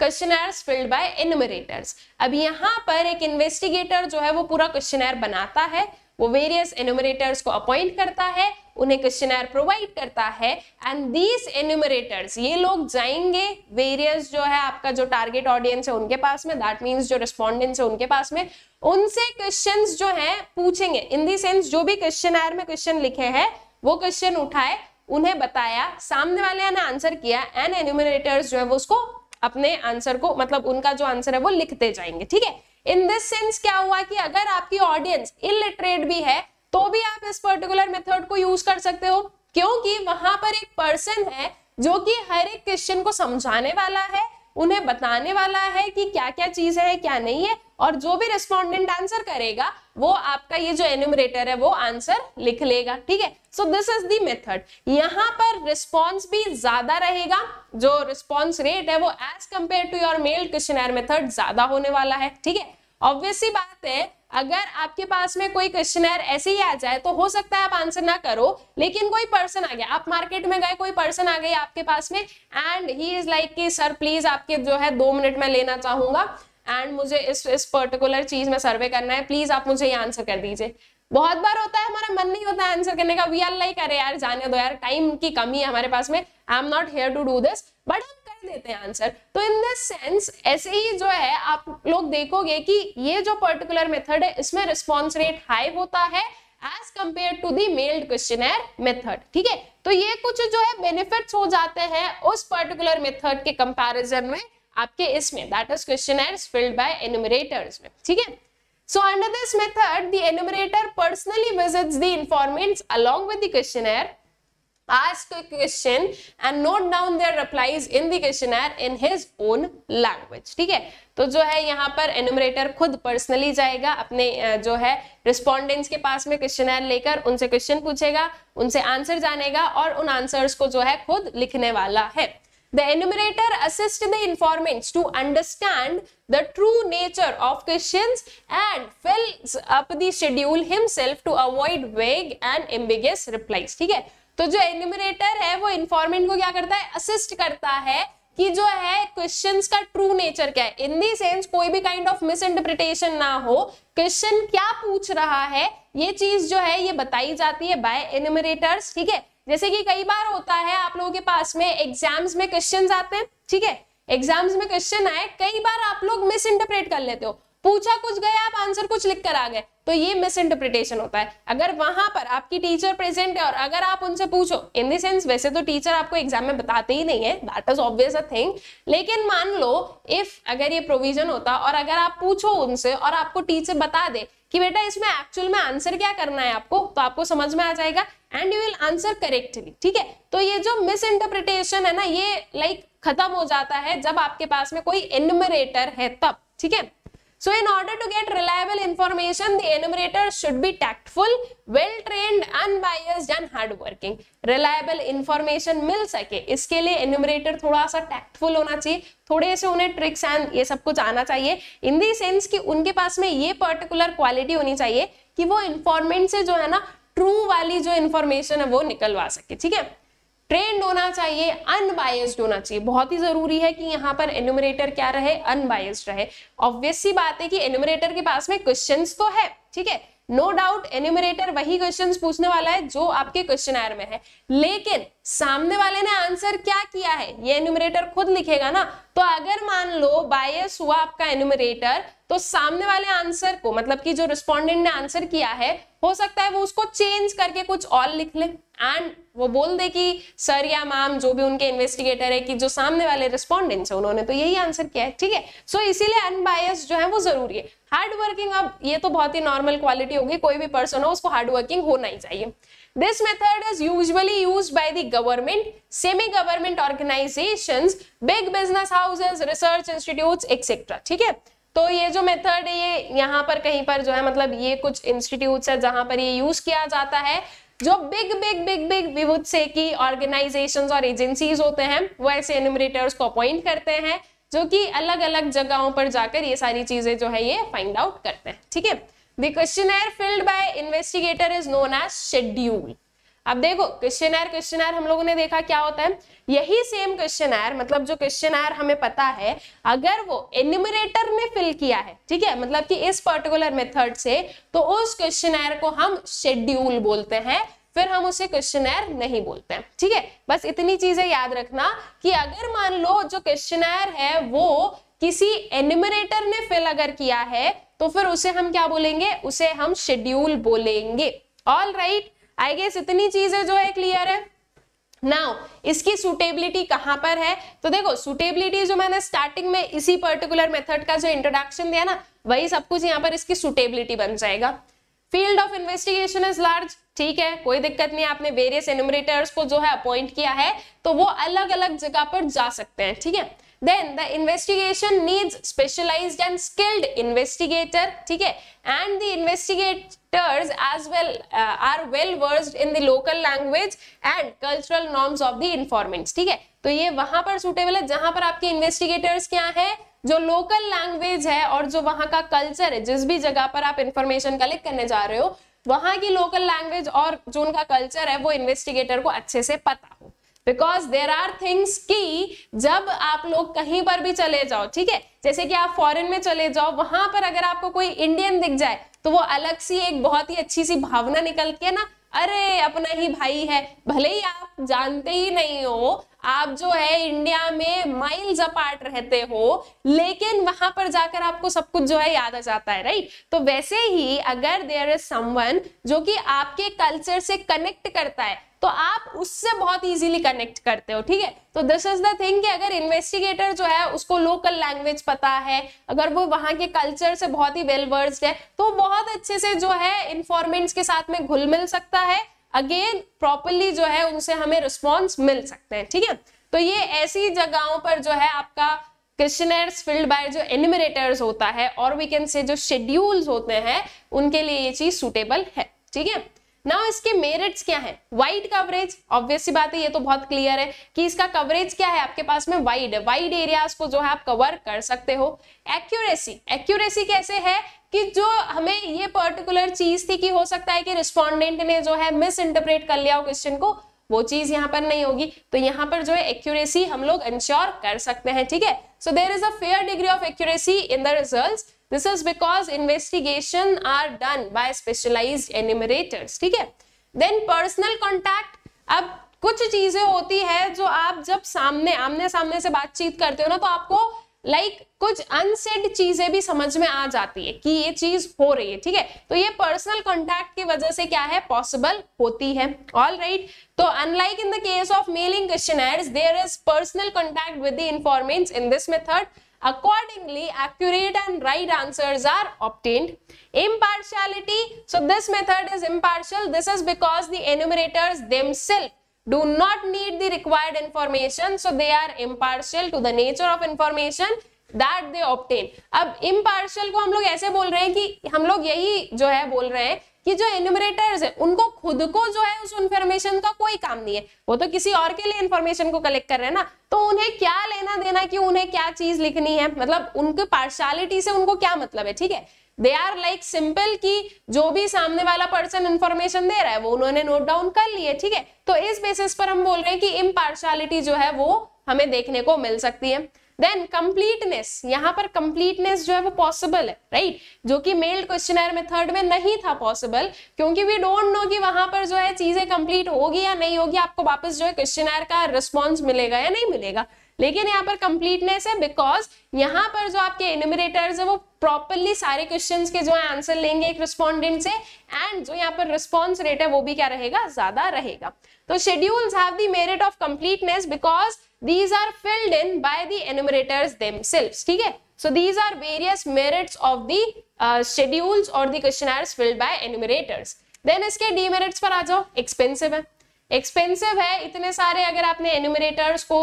S1: questioners filled by enumerators. अब यहाँ पर एक इन्वेस्टिगेटर जो है वो पूरा क्वेश्चनर बनाता है, वो वेरियस एन्यूमरेटर्स को अपॉइंट करता है, उन्हें क्वेश्चनर प्रोवाइड करता है, एंड दीज एन्यूमरेटर्स ये लोग जाएंगे वेरियस जो है आपका जो टारगेट ऑडियंस है उनके पास में, दैट मींस जो रिस्पोंडेंट्स है उनके पास में, उनसे क्वेश्चंस जो है पूछेंगे। इन दी सेंस जो भी क्वेश्चनर में क्वेश्चन लिखे हैं वो क्वेश्चन उठाए, उन्हें बताया, सामने वाले ने आंसर किया, एंड एन्यूमरेटर्स जो है वो उसको अपने आंसर को मतलब उनका जो आंसर है वो लिखते जाएंगे, ठीक है। इन दिस सेंस क्या हुआ कि अगर आपकी ऑडियंस इलिटरेट भी है तो भी आप इस पर्टिकुलर मेथड को यूज कर सकते हो, क्योंकि वहां पर एक पर्सन है जो कि हर एक क्वेश्चन को समझाने वाला है, उन्हें बताने वाला है कि क्या क्या चीज है क्या नहीं है, और जो भी रिस्पोंडेंट आंसर करेगा वो आपका ये जो एन्यूमरेटर है वो आंसर लिख लेगा, ठीक है। So this is the method. यहाँ पर रिस्पॉन्स भी ज्यादा रहेगा, जो रिस्पॉन्स रेट है वो as compare to your mailed questionnaire method ज्यादा होने वाला है, ठीक है। ऑब्वियसली बात है, अगर आपके पास में कोई क्वेश्चनर ऐसे ही आ जाए तो हो सकता है आप आंसर ना करो, लेकिन कोई पर्सन आ गया, आप मार्केट में गए, कोई पर्सन आ गई आपके पास में, एंड ही इज लाइक कि सर प्लीज आपके जो है 2 मिनट में लेना चाहूंगा एंड मुझे इस पर्टिकुलर चीज में सर्वे करना है, प्लीज आप मुझे ये आंसर कर दीजिए। बहुत बार होता है हमारा मन नहीं होता है आंसर करने का, वी आर लाइक अरे यार जाने दो यार, टाइम की कमी है हमारे पास में, I am not here to do this, but हम कर देते हैं आंसर। तो इन दिस सेंस ऐसे ही जो है आप लोग देखोगे कि ये जो पर्टिकुलर मेथड है इसमें रिस्पॉन्स रेट हाई होता है as compare to the mailed questionnaire method, ठीक है। तो ये कुछ जो है बेनिफिट्स हो जाते हैं उस पर्टिकुलर मेथड के कंपैरिजन में आपके इसमें, that is questioners filled by enumerators में, ठीक है। So under this method, the enumerator personally visits the informants along with the questionnaire, ask a question and note down their replies in the questionnaire in his own language, ठीक है। तो जो है यहाँ पर एन्यूमरेटर खुद पर्सनली जाएगा अपने जो है रिस्पोंडेंट्स के पास में क्वेश्चनर लेकर, उनसे क्वेश्चन पूछेगा, उनसे आंसर जानेगा और उन आंसर्स को जो है खुद लिखने वाला है। The enumerator assists the informants to understand the true nature of questions and fills up the schedule himself to avoid vague and ambiguous replies, ठीक है। तो जो एन्यूमरेटर है वो इन्फॉर्मेंट को क्या करता है, असिस्ट करता है कि जो है क्वेश्चंस का ट्रू नेचर क्या है, इन दी सेंस कोई भी काइंड ऑफ मिस इंटरप्रिटेशन ना हो, क्वेश्चन क्या पूछ रहा है ये चीज जो है ये बताई जाती है बाय एन्यूमरेटर्स, ठीक है। जैसे कि कई बार होता है आप लोगों के पास में एग्जाम्स में क्वेश्चंस आते हैं, ठीक है, एग्जाम्स में क्वेश्चन आए, कई बार आप लोग मिस इंटरप्रेट कर लेते हो, पूछा कुछ गया आप आंसर कुछ लिख कर आ गए, तो ये मिस इंटरप्रिटेशन होता है। अगर वहां पर आपकी टीचर प्रेजेंट है और अगर आप उनसे पूछो, इन द सेंस वैसे तो टीचर आपको एग्जाम में बताते ही नहीं है, that is obvious a thing, लेकिन मान लो इफ अगर ये प्रोविजन होता और अगर आप पूछो उनसे और आपको टीचर बता दे कि बेटा इसमें एक्चुअल में आंसर क्या करना है आपको, तो आपको समझ में आ जाएगा and you will answer correctly, ठीक है। तो ये जो मिस इंटरप्रिटेशन है ना, ये लाइक खत्म हो जाता है जब आपके पास में कोई एन्यूमरेटर है तब, ठीक है। So in order to get reliable information, the enumerator should be tactful, well trained, unbiased and hardworking. Reliable information मिल सके इसके लिए enumerator थोड़ा सा tactful होना चाहिए, थोड़े से उन्हें ट्रिक्स एंड ये सब कुछ आना चाहिए, इन दी सेंस कि उनके पास में ये पर्टिकुलर क्वालिटी होनी चाहिए कि वो इन्फॉर्मेंट से जो है ना ट्रू वाली जो इन्फॉर्मेशन है वो निकलवा सके, ठीक है। ट्रेंड होना चाहिए, अनबायस्ड होना चाहिए, बहुत ही जरूरी है कि यहाँ पर एन्यूमरेटर क्या रहे, अनबायस्ड रहे। ऑब्वियस सी बात है कि एन्यूमरेटर के पास में क्वेश्चंस तो है, ठीक है, नो डाउट एन्यूमरेटर वही क्वेश्चंस पूछने वाला है जो आपके क्वेश्चनर में है, लेकिन सामने वाले ने आंसर क्या किया है ये एन्यूमरेटर खुद लिखेगा ना। तो अगर मान लो बायस हुआ आपका एन्यूमरेटर, तो सामने वाले आंसर को, मतलब कि जो रिस्पोंडेंट ने आंसर किया है, हो सकता है वो उसको चेंज करके कुछ और लिख ले एंड वो बोल दे कि सर या मैम जो भी उनके इन्वेस्टिगेटर है कि जो सामने वाले रिस्पोंडेंट्स है उन्होंने तो यही आंसर किया है, ठीक है। सो इसीलिए अनबायस्ड जो है वो जरूरी है। हार्ड वर्किंग, अब ये तो बहुत ही नॉर्मल क्वालिटी होगी, कोई भी पर्सन हो उसको हार्ड वर्किंग होना ही चाहिए। This method is usually used by the government, semi-government organizations, big business houses, research institutes, etc. ठीक है। तो ये जो मेथड है ये यहाँ पर कहीं पर जो है मतलब ये कुछ इंस्टीट्यूट्स है जहां पर ये यूज किया जाता है, जो बिग वी वुड से कि ऑर्गेनाइजेशंस और एजेंसीज होते हैं वो ऐसे एन्यूमरेटर्स को अपॉइंट करते हैं जो कि अलग अलग जगहों पर जाकर ये सारी चीजें जो है ये फाइंड आउट करते हैं, ठीक है। The questionnaire filled by investigator is known as schedule. अब देखो क्वेश्चनर हम लोगों ने देखा क्या होता है, यही सेम क्वेश्चनर, मतलब जो क्वेश्चनर हमें पता है अगर वो एन्यूमरेटर ने फिल किया है, ठीक है, मतलब कि इस पर्टिकुलर मेथड से, तो उस क्वेश्चनर को हम शेड्यूल बोलते हैं, फिर हम उसे क्वेश्चनर नहीं बोलते हैं, ठीक है। बस इतनी चीजें याद रखना कि अगर मान लो जो क्वेश्चनर है वो किसी एन्यूमरेटर ने फिल अगर किया है तो फिर उसे हम क्या बोलेंगे, उसे हम शेड्यूल बोलेंगे। ऑल राइट, आई गेस इतनी चीजें जो है क्लियर है। नाउ इसकी सूटेबिलिटी कहां पर है, तो देखो सूटेबिलिटी जो मैंने स्टार्टिंग में इसी पर्टिकुलर मेथड का जो इंट्रोडक्शन दिया ना, वही सब कुछ यहाँ पर इसकी सूटेबिलिटी बन जाएगा। Field of investigation is large, ठीक है, कोई दिक्कत नहीं, आपने वेरियस एन्यूमरेटर्स को जो है अपॉइंट किया है तो वो अलग अलग जगह पर जा सकते हैं, ठीक है। Then the investigation needs specialized and skilled investigator, ठीक है, and the investigators as well are well versed in the local language and cultural norms of the informants, ठीक है। तो ये वहां पर सुटेबल है जहां पर आपके इन्वेस्टिगेटर्स क्या है, जो लोकल लैंग्वेज है और जो वहां का कल्चर है, जिस भी जगह पर आप इंफॉर्मेशन कलेक्ट करने जा रहे हो वहां की लोकल लैंग्वेज और जो उनका कल्चर है वो इन्वेस्टिगेटर को अच्छे से पता हो। बिकॉज देर आर थिंग्स कि जब आप लोग कहीं पर भी चले जाओ, ठीक है, जैसे कि आप फॉरेन में चले जाओ, वहां पर अगर आपको कोई इंडियन दिख जाए तो वो अलग सी एक बहुत ही अच्छी सी भावना निकलती है ना, अरे अपना ही भाई है, भले ही आप जानते ही नहीं हो, आप जो है इंडिया में माइल्स अपार्ट रहते हो, लेकिन वहां पर जाकर आपको सब कुछ जो है याद आ जाता है, राइट। तो वैसे ही अगर देयर इज समवन जो कि आपके कल्चर से कनेक्ट करता है तो आप उससे बहुत इजीली कनेक्ट करते हो, ठीक है। तो दिस इज द थिंग कि अगर इन्वेस्टिगेटर जो है उसको लोकल लैंग्वेज पता है, अगर वो वहां के कल्चर से बहुत ही वेल वर्स्ड है, तो बहुत अच्छे से जो है इन्फॉर्मेंट्स के साथ में घुल मिल सकता है, अगेन प्रॉपरली जो है उनसे हमें रिस्पॉन्स मिल सकते हैं, ठीक है। तो ये ऐसी जगहों पर जो है आपका क्वेश्चनर्स फिल्ड बाय जो एन्यूमरेटर्स होता है और वी कैन से जो शेड्यूल्स होते हैं उनके लिए ये चीज सुटेबल है, ठीक है। नाउ इसके मेरिट्स क्या है? वाइड कवरेज, ऑब्वियस सी बात है, ये तो बहुत क्लियर है कि इसका कवरेज क्या है, आपके पास में वाइड है, वाइड एरियाज को जो है आप कवर कर सकते हो। एक्यूरेसी, एक्यूरेसी कैसे है कि जो हमें ये पर्टिकुलर चीज थी कि हो सकता है कि रिस्पोंडेंट ने जो है मिस इंटरप्रेट कर लिया हो क्वेश्चन को, वो चीज यहाँ पर नहीं होगी, तो यहाँ पर जो है एक्यूरेसी हम लोग इंश्योर कर सकते हैं, ठीक है। So there is a fair degree of accuracy in the results, this is because investigation are done by specialised enumerators, ठीक है। देन पर्सनल कॉन्टैक्ट, अब कुछ चीजें होती है जो आप जब आमने सामने से बातचीत करते हो ना, तो आपको कुछ अनसेड चीजें भी समझ में आ जाती है कि ये चीज हो रही है, ठीक है। तो ये पर्सनल कॉन्टैक्ट की वजह से क्या है, पॉसिबल होती है। ऑल राइट, तो unlike in the case of mailing questionnaires there is personal contact with the informants in this method, accordingly accurate and right answers are obtained. Impartiality, so this method is impartial, this is because the enumerators themselves do not need the required information, so they are impartial to the nature of information that they obtain. अब impartial को हम लोग ऐसे बोल रहे हैं कि हम लोग यही जो है बोल रहे हैं कि जो एन्यूमरेटर्स है उनको खुद को जो है उस इंफॉर्मेशन का कोई काम नहीं है, वो तो किसी और के लिए इंफॉर्मेशन को कलेक्ट कर रहे हैं ना, तो उन्हें क्या लेना देना कि उन्हें क्या चीज लिखनी है, मतलब उनके पार्शियलिटी से उनको क्या मतलब है, ठीक है। दे आर लाइक सिंपल कि जो भी सामने वाला पर्सन इंफॉर्मेशन दे रहा है वो उन्होंने नोट डाउन कर ली है, ठीक है। तो इस बेसिस पर हम बोल रहे हैं कि इम्पार्शियलिटी जो है वो हमें देखने को मिल सकती है। देन कंप्लीटनेस, यहाँ पर कंप्लीटनेस जो है वो पॉसिबल है, राइट, जो कि मेल्ड क्वेश्चनर मेथड में नहीं था पॉसिबल, क्योंकि वी डोंट नो कि वहां पर जो है चीजें कंप्लीट होगी या नहीं होगी, आपको वापस जो है क्वेश्चनर का रिस्पॉन्स मिलेगा या नहीं मिलेगा। लेकिन यहाँ पर कंप्लीटनेस है बिकॉज यहाँ पर जो आपके एन्यूमरेटर्स है वो प्रॉपरली सारे क्वेश्चंस के जो है आंसर लेंगे एक रिस्पोंडेंट से, एंड जो यहाँ पर रिस्पॉन्स रेट है वो भी क्या रहेगा, ज्यादा रहेगा। तो schedules have the merit of completeness because these are filled in by the enumerators themselves, ठीक है। so these are various merits of the schedules or the questionnaires filled by enumerators. then इसके demerits पर आ जाओ, expensive है, expensive है, इतने सारे अगर आपने एन्यूमरेटर्स को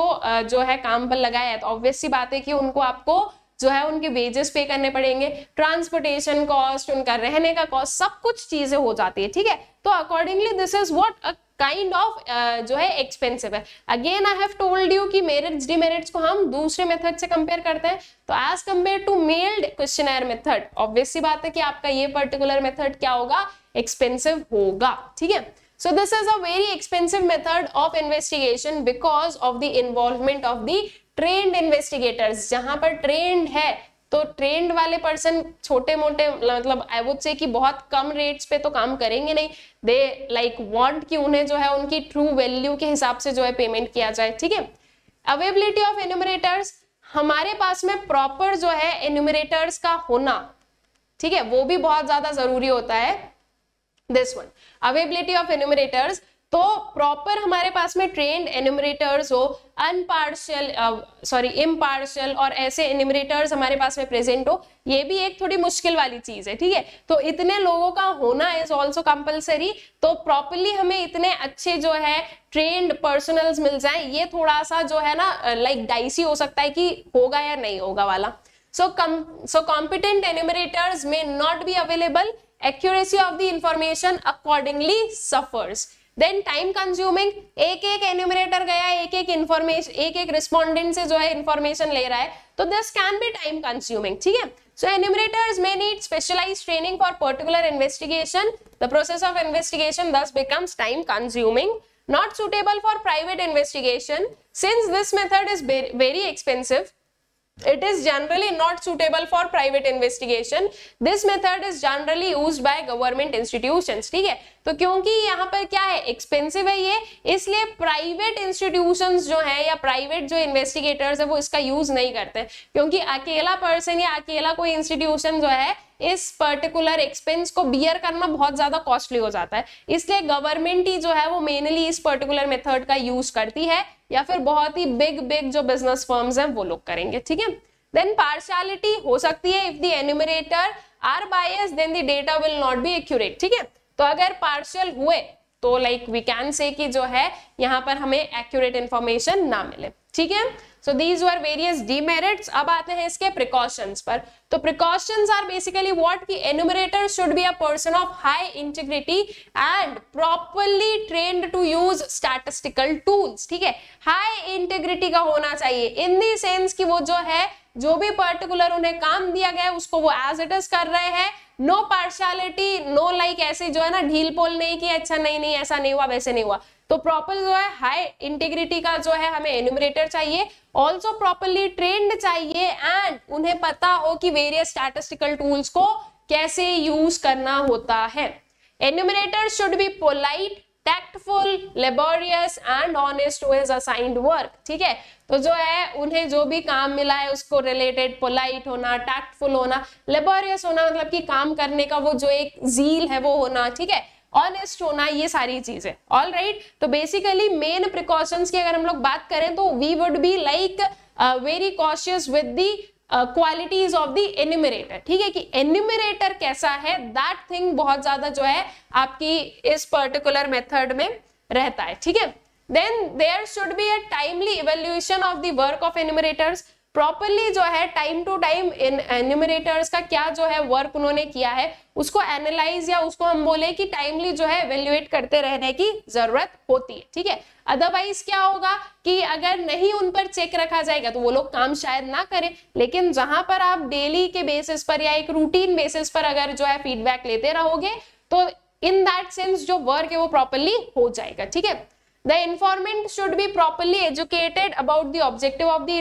S1: जो है काम पर लगाया है तो ऑब्वियस सी बात है कि उनको आपको जो है उनके वेजेस पे करने पड़ेंगे, ट्रांसपोर्टेशन कॉस्ट, उनका रहने का कॉस्ट, सब कुछ चीजें हो जाती है, ठीक है। तो accordingly this is what a kind of जो है एक्सपेंसिव है। Again I have told you कि मेरिट्स डिमेरिट्स को हम दूसरे मेथड से कंपेयर करते हैं, तो as compare to mailed questionnaire method obvious सी बात है कि आपका ये पर्टिकुलर मेथड क्या होगा, एक्सपेंसिव होगा, ठीक है। So this is a very expensive method of investigation because of the involvement of the trained investigators. जहां पर trained है तो trained वाले पर्सन छोटे मोटे मतलब I would say कि बहुत कम रेट्स पे तो काम करेंगे नहीं, they like want कि उन्हें जो है उनकी ट्रू वैल्यू के हिसाब से जो है पेमेंट किया जाए, ठीक है। अवेलेबिलिटी ऑफ एन्यूमरेटर्स, हमारे पास में प्रॉपर जो है एन्यूमरेटर्स का होना, ठीक है, वो भी बहुत ज्यादा जरूरी होता है। This one availability of enumerators, तो प्रॉपर हमारे पास में ट्रेन्ड एन्यूमरेटर्स हो, इम्पार्शियल और ऐसे एन्यूमरेटर्स हमारे पास में प्रेजेंट हो, ये भी एक थोड़ी मुश्किल वाली चीज है, ठीक है। तो इतने लोगों का होना इज ऑल्सो कंपलसरी, तो प्रॉपरली हमें इतने अच्छे जो है ट्रेन्ड पर्सनल्स मिल जाए, ये थोड़ा सा जो है ना लाइक डाइसी हो सकता है कि होगा या नहीं होगा वाला। So competent enumerators may not be available, accuracy of the information accordingly suffers. Then time consuming, एक एक एन्यूमरेटर गया, एक एक इंफॉर्मेशन, एक एक रिस्पोंडेंट से जो है इंफॉर्मेशन ले रहा है, तो this can be time consuming, ठीक है। So enumerators may need specialized training for particular investigation. The process of investigation thus becomes time consuming, not suitable for private investigation. Since this method is very expensive, It is generally not suitable for private investigation. This method is generally used by government institutions. ठीक है, तो क्योंकि यहाँ पर क्या है, expensive है ये, इसलिए प्राइवेट इंस्टीट्यूशंस जो है या प्राइवेट जो इन्वेस्टिगेटर्स है वो इसका यूज नहीं करते, क्योंकि अकेला पर्सन या अकेला कोई इंस्टीट्यूशन जो है इस पर्टिकुलर एक्सपेंस को बियर करना बहुत ज्यादा कॉस्टली हो जाता है, इसलिए गवर्नमेंट ही जो है वो मेनली इस पर्टिकुलर मेथड का यूज करती है, या फिर बहुत ही बिग जो बिजनेस फर्म्स हैं वो लोग करेंगे। ठीक है, देन पार्शियलिटी हो सकती है, if the enumerator are biased then the data will not be accurate. ठीक है, तो अगर पार्शियल हुए तो लाइक वी कैन से कि जो है यहाँ पर हमें एक्यूरेट इंफॉर्मेशन ना मिले। ठीक है, so these were various demerits. अब आते हैं इसके प्रिकॉशंस पर। तो प्रिकॉशंस आर बेसिकली व्हाट, कि enumerator should be a person of high integrity and properly trained to use statistical tools. ठीक है, हाई इंटीग्रिटी का होना चाहिए इन द सेंस कि वो जो है जो भी पर्टिकुलर उन्हें काम दिया गया है उसको वो एज इट इज कर रहे हैं, नो पार्शियलिटी, नो लाइक ऐसे जो है ना ढील पोल नहीं कि अच्छा नहीं ऐसा नहीं हुआ वैसे नहीं हुआ। तो प्रॉपर जो है हाई इंटीग्रिटी का जो है हमें एन्यूमरेटर चाहिए, ऑल्सो प्रॉपरली ट्रेंड चाहिए एंड उन्हें पता हो कि वेरियस स्टैटिस्टिकल टूल्स को कैसे यूज करना होता है। Enumerator should be polite, tactful, laborious and honest to his assigned work। ठीक है, तो जो है उन्हें जो भी काम मिला है उसको रिलेटेड पोलाइट होना, टैक्टफुल होना, लेबोरियस होना, मतलब कि काम करने का वो जो एक जील है वो होना, ठीक है, ऑनेस्ट होना, ये सारी चीजें। ऑल राइट, तो बेसिकली मेन प्रिकॉशंस की अगर हम लोग बात करें तो we would be like very cautious with the qualities of the enumerator. ठीक है, कि एन्यूमरेटर कैसा है, दैट थिंग बहुत ज्यादा जो है आपकी इस पर्टिकुलर मेथड में रहता है। ठीक है, then there should be a timely evaluation of the work of enumerators. Properly जो है टाइम टू टाइम एन्यूमरेटर्स का क्या जो है वर्क उन्होंने किया है उसको एनालाइज या उसको हम बोले कि टाइमली जो है इवैल्यूएट करते रहने की जरूरत होती है। ठीक है, अदरवाइज क्या होगा कि अगर नहीं उन पर चेक रखा जाएगा तो वो लोग काम शायद ना करें, लेकिन जहां पर आप डेली के बेसिस पर या एक रूटीन बेसिस पर अगर जो है फीडबैक लेते रहोगे तो इन दैट सेंस जो वर्क है वो प्रॉपरली हो जाएगा। ठीक है, The informant should be properly educated about the objective of the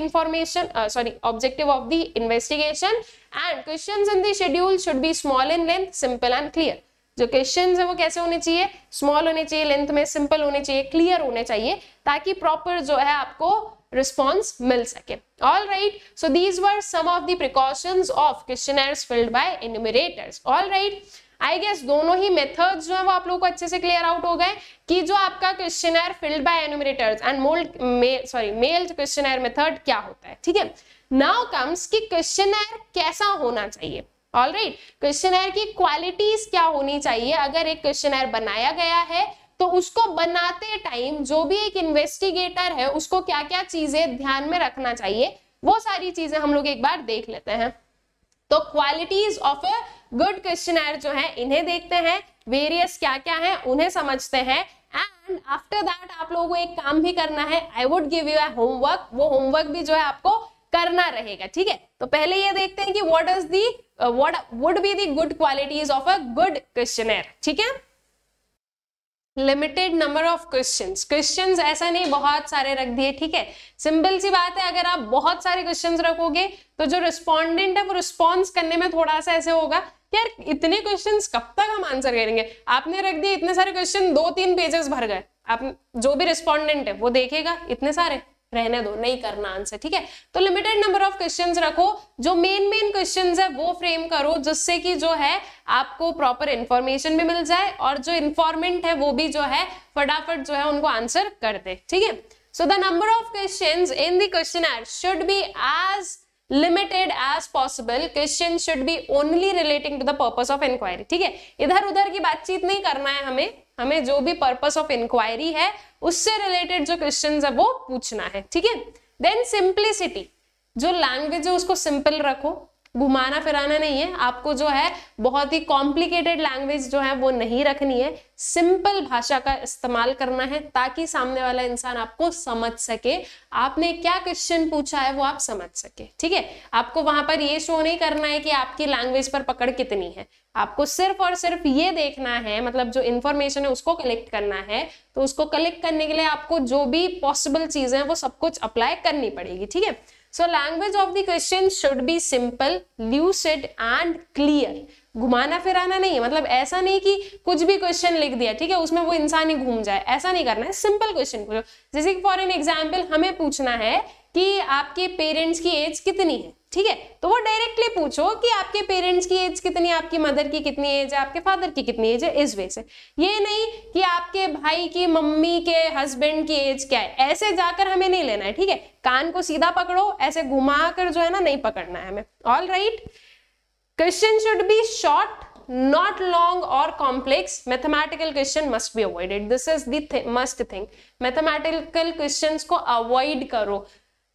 S1: objective of the investigation, and questions in the schedule should be small in length, simple and clear। जो questions है वो कैसे होने चाहिए, स्मॉल होने चाहिए, लेंथ में simple होने चाहिए, क्लियर होने चाहिए, ताकि प्रॉपर जो है आपको रिस्पॉन्स मिल सके। All right, so these were some of the precautions of questionnaires filled by enumerators. All right, I guess दोनों ही मेथड्स जो है वो आप लोगों को अच्छे से क्लियर आउट हो गए कि जो आपका questionnaire filled by enumerators and mailed questionnaire method क्या होता है। ठीक है, नाउ कम्स कि क्वेश्चनर कैसा होना चाहिए। ऑल राइट, क्वेश्चनर की क्वालिटीज क्या होनी चाहिए। अगर एक क्वेश्चनर बनाया गया है तो उसको बनाते टाइम जो भी एक इन्वेस्टिगेटर है उसको क्या क्या चीजें ध्यान में रखना चाहिए, वो सारी चीजें हम लोग एक बार देख लेते हैं। तो qualities of a good questionnaire जो है इन्हें देखते हैं, वेरियस क्या क्या है उन्हें समझते हैं, एंड आफ्टर दैट आप लोगों को एक काम भी करना है। I would give you a homework, वो होमवर्क भी जो है आपको करना रहेगा। ठीक है, तो पहले ये देखते हैं कि what would be the good qualities of a good questionnaire. ठीक है, लिमिटेड नंबर ऑफ क्वेश्चंस ऐसा नहीं बहुत सारे रख दिए। ठीक है, सिंपल सी बात है, अगर आप बहुत सारे क्वेश्चंस रखोगे तो जो रिस्पोंडेंट है वो रिस्पॉन्स करने में थोड़ा सा ऐसे होगा यार इतने क्वेश्चंस कब तक हम आंसर करेंगे। आपने रख दिए इतने सारे क्वेश्चन, 2-3 पेजेस भर गए, आप जो भी रिस्पोंडेंट है वो देखेगा इतने सारे, रहने दो, नहीं करना आंसर। ठीक है, तो लिमिटेड नंबर ऑफ क्वेश्चंस रखो, जो मेन क्वेश्चंस है वो फ्रेम करो, जिससे कि जो है आपको प्रॉपर इंफॉर्मेशन भी मिल जाए और जो इंफॉर्मेंट है वो भी जो है फटाफट जो है उनको आंसर कर दे। ठीक है, so the number of questions in the questionnaire should be as limited as possible। Question should be only relating to the purpose of inquiry। ठीक है, इधर उधर की बातचीत नहीं करना है हमें जो भी पर्पस ऑफ इंक्वायरी है उससे रिलेटेड जो क्वेश्चंस है वो पूछना है। ठीक है, देन सिंप्लिसिटी, जो लैंग्वेज है उसको सिंपल रखो, घुमाना फिराना नहीं है आपको, जो है बहुत ही कॉम्प्लिकेटेड लैंग्वेज जो है वो नहीं रखनी है, सिंपल भाषा का इस्तेमाल करना है ताकि सामने वाला इंसान आपको समझ सके, आपने क्या क्वेश्चन पूछा है वो आप समझ सके। ठीक है, आपको वहां पर ये शो नहीं करना है कि आपकी लैंग्वेज पर पकड़ कितनी है, आपको सिर्फ और सिर्फ ये देखना है, मतलब जो इंफॉर्मेशन है उसको कलेक्ट करना है, तो उसको कलेक्ट करने के लिए आपको जो भी पॉसिबल चीजें हैं वो सब कुछ अप्लाई करनी पड़ेगी। ठीक है, so language of the question should B simple, lucid and clear. घुमाना फिराना नहीं है, मतलब ऐसा नहीं कि कुछ भी क्वेश्चन लिख दिया, ठीक है, उसमें वो इंसान ही घूम जाए, ऐसा नहीं करना है। सिंपल क्वेश्चन पूछो। जैसे कि फॉर एन एग्जाम्पल हमें पूछना है कि आपके पेरेंट्स की एज कितनी है, ठीक है, तो वो डायरेक्टली पूछो कि आपके पेरेंट्स की एज कितनी है, आपकी मदर की कितनी एज है, आपके फादर की कितनी एज है, इस वे से। ये नहीं कि आपके भाई की मम्मी के हस्बैंड की एज क्या है, ऐसे जाकर हमें नहीं लेना है, ठीक है। कान को सीधा पकड़ो, ऐसे घुमा कर जो है ना नहीं पकड़ना है हमें। All right, question should B short, not long or complex. Mathematical question must be avoided. This is the must thing. Mathematical questions को avoid करो.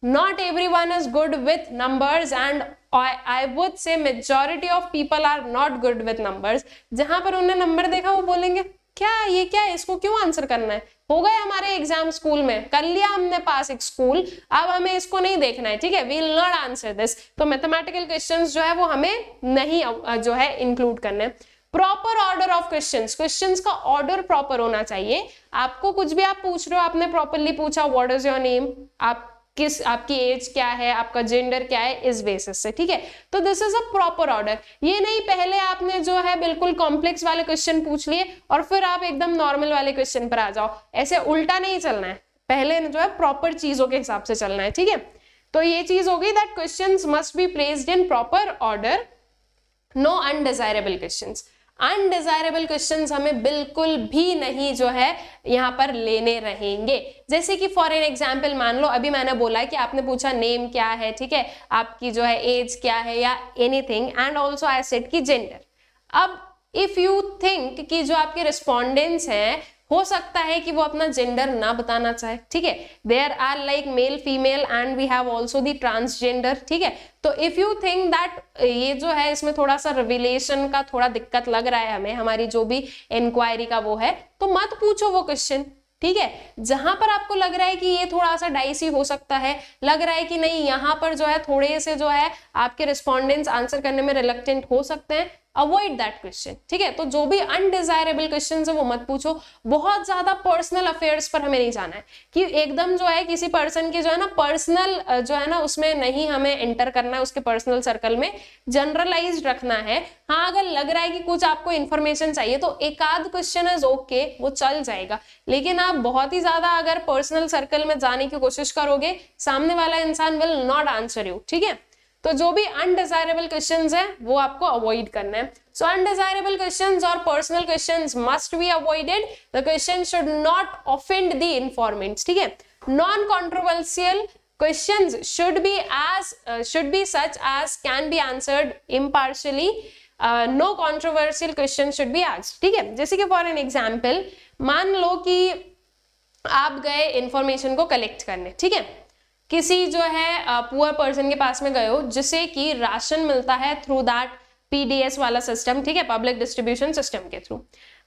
S1: Not everyone is good with numbers and I would say majority of people are not good with numbers. जहां पर उन्हें number देखा वो बोलेंगे क्या ये क्या है, इसको क्यों आंसर करना है, हो गए हमारे एग्जाम स्कूल में, कर लिया हमने पास एक स्कूल, अब हमें इसको नहीं देखना है, ठीक है, we will not answer this. तो मैथमेटिकल क्वेश्चंस जो है वो हमें नहीं जो है इंक्लूड करने। Proper order of questions, questions का ऑर्डर प्रॉपर होना चाहिए। आपको कुछ भी आप पूछ रहे हो, आपने प्रॉपरली पूछा व्हाट इज योर नेम, आप किस, आपकी एज क्या है, आपका जेंडर क्या है, इस बेसिस से, ठीक है। तो this is a proper order. ये नहीं पहले आपने जो है बिल्कुल कॉम्प्लेक्स वाले क्वेश्चन पूछ लिए और फिर आप एकदम नॉर्मल वाले क्वेश्चन पर आ जाओ, ऐसे उल्टा नहीं चलना है, पहले जो है प्रॉपर चीजों के हिसाब से चलना है, ठीक है। तो ये चीज हो गई that questions must be placed in proper order. No undesirable questions, undesirable questions हमें बिल्कुल भी नहीं जो है यहाँ पर लेने रहेंगे। जैसे कि फॉर एन एग्जाम्पल मान लो अभी मैंने बोला कि आपने पूछा नेम क्या है, ठीक है, आपकी जो है एज क्या है या anything, and also I said की जेंडर। अब इफ यू थिंक कि जो आपके रिस्पॉन्डेंट्स हैं हो सकता है कि वो अपना जेंडर ना बताना चाहे, ठीक है, there are like male female and we have also the transgender, ठीक है। तो इफ यू थिंक दैट ये जो है इसमें थोड़ा सा रिविलेशन का थोड़ा दिक्कत लग रहा है हमें, हमारी जो भी इंक्वायरी का वो है, तो मत पूछो वो क्वेश्चन, ठीक है। जहां पर आपको लग रहा है कि ये थोड़ा सा डाइसी हो सकता है, लग रहा है कि नहीं यहाँ पर जो है थोड़े से जो है आपके रिस्पॉन्डेंट्स आंसर करने में रिलक्टेंट हो सकते हैं, अवॉइड दैट क्वेश्चन, ठीक है। तो जो भी अनडिजायरेबल क्वेश्चन है वो मत पूछो। बहुत ज्यादा पर्सनल अफेयर्स पर हमें नहीं जाना है कि एकदम जो है किसी पर्सन के जो है ना पर्सनल जो है ना उसमें नहीं हमें एंटर करना है, उसके पर्सनल सर्कल में जनरलाइज्ड रखना है। हाँ, अगर लग रहा है कि कुछ आपको इन्फॉर्मेशन चाहिए तो एक आध क्वेश्चन इज ओके, वो चल जाएगा, लेकिन आप बहुत ही ज्यादा अगर पर्सनल सर्कल में जाने की कोशिश करोगे सामने वाला इंसान विल नॉट आंसर यू, ठीक है। तो जो भी अनडिजायरेबल क्वेश्चंस है वो आपको अवॉइड करना है। सो अनडिजायरेबल क्वेश्चंस और personal questions must be avoided. The question should not offend the informants, ठीक है। Non controversial questions should be such as can be answered impartially. No controversial question should be asked, ठीक है। जैसे कि for an example मान लो कि आप गए इंफॉर्मेशन को कलेक्ट करने, ठीक है, किसी जो है पुअर पर्सन के पास में गए हो जिसे कि राशन मिलता है थ्रू दैट पीडीएस वाला सिस्टम, ठीक है, पब्लिक डिस्ट्रीब्यूशन सिस्टम के थ्रू।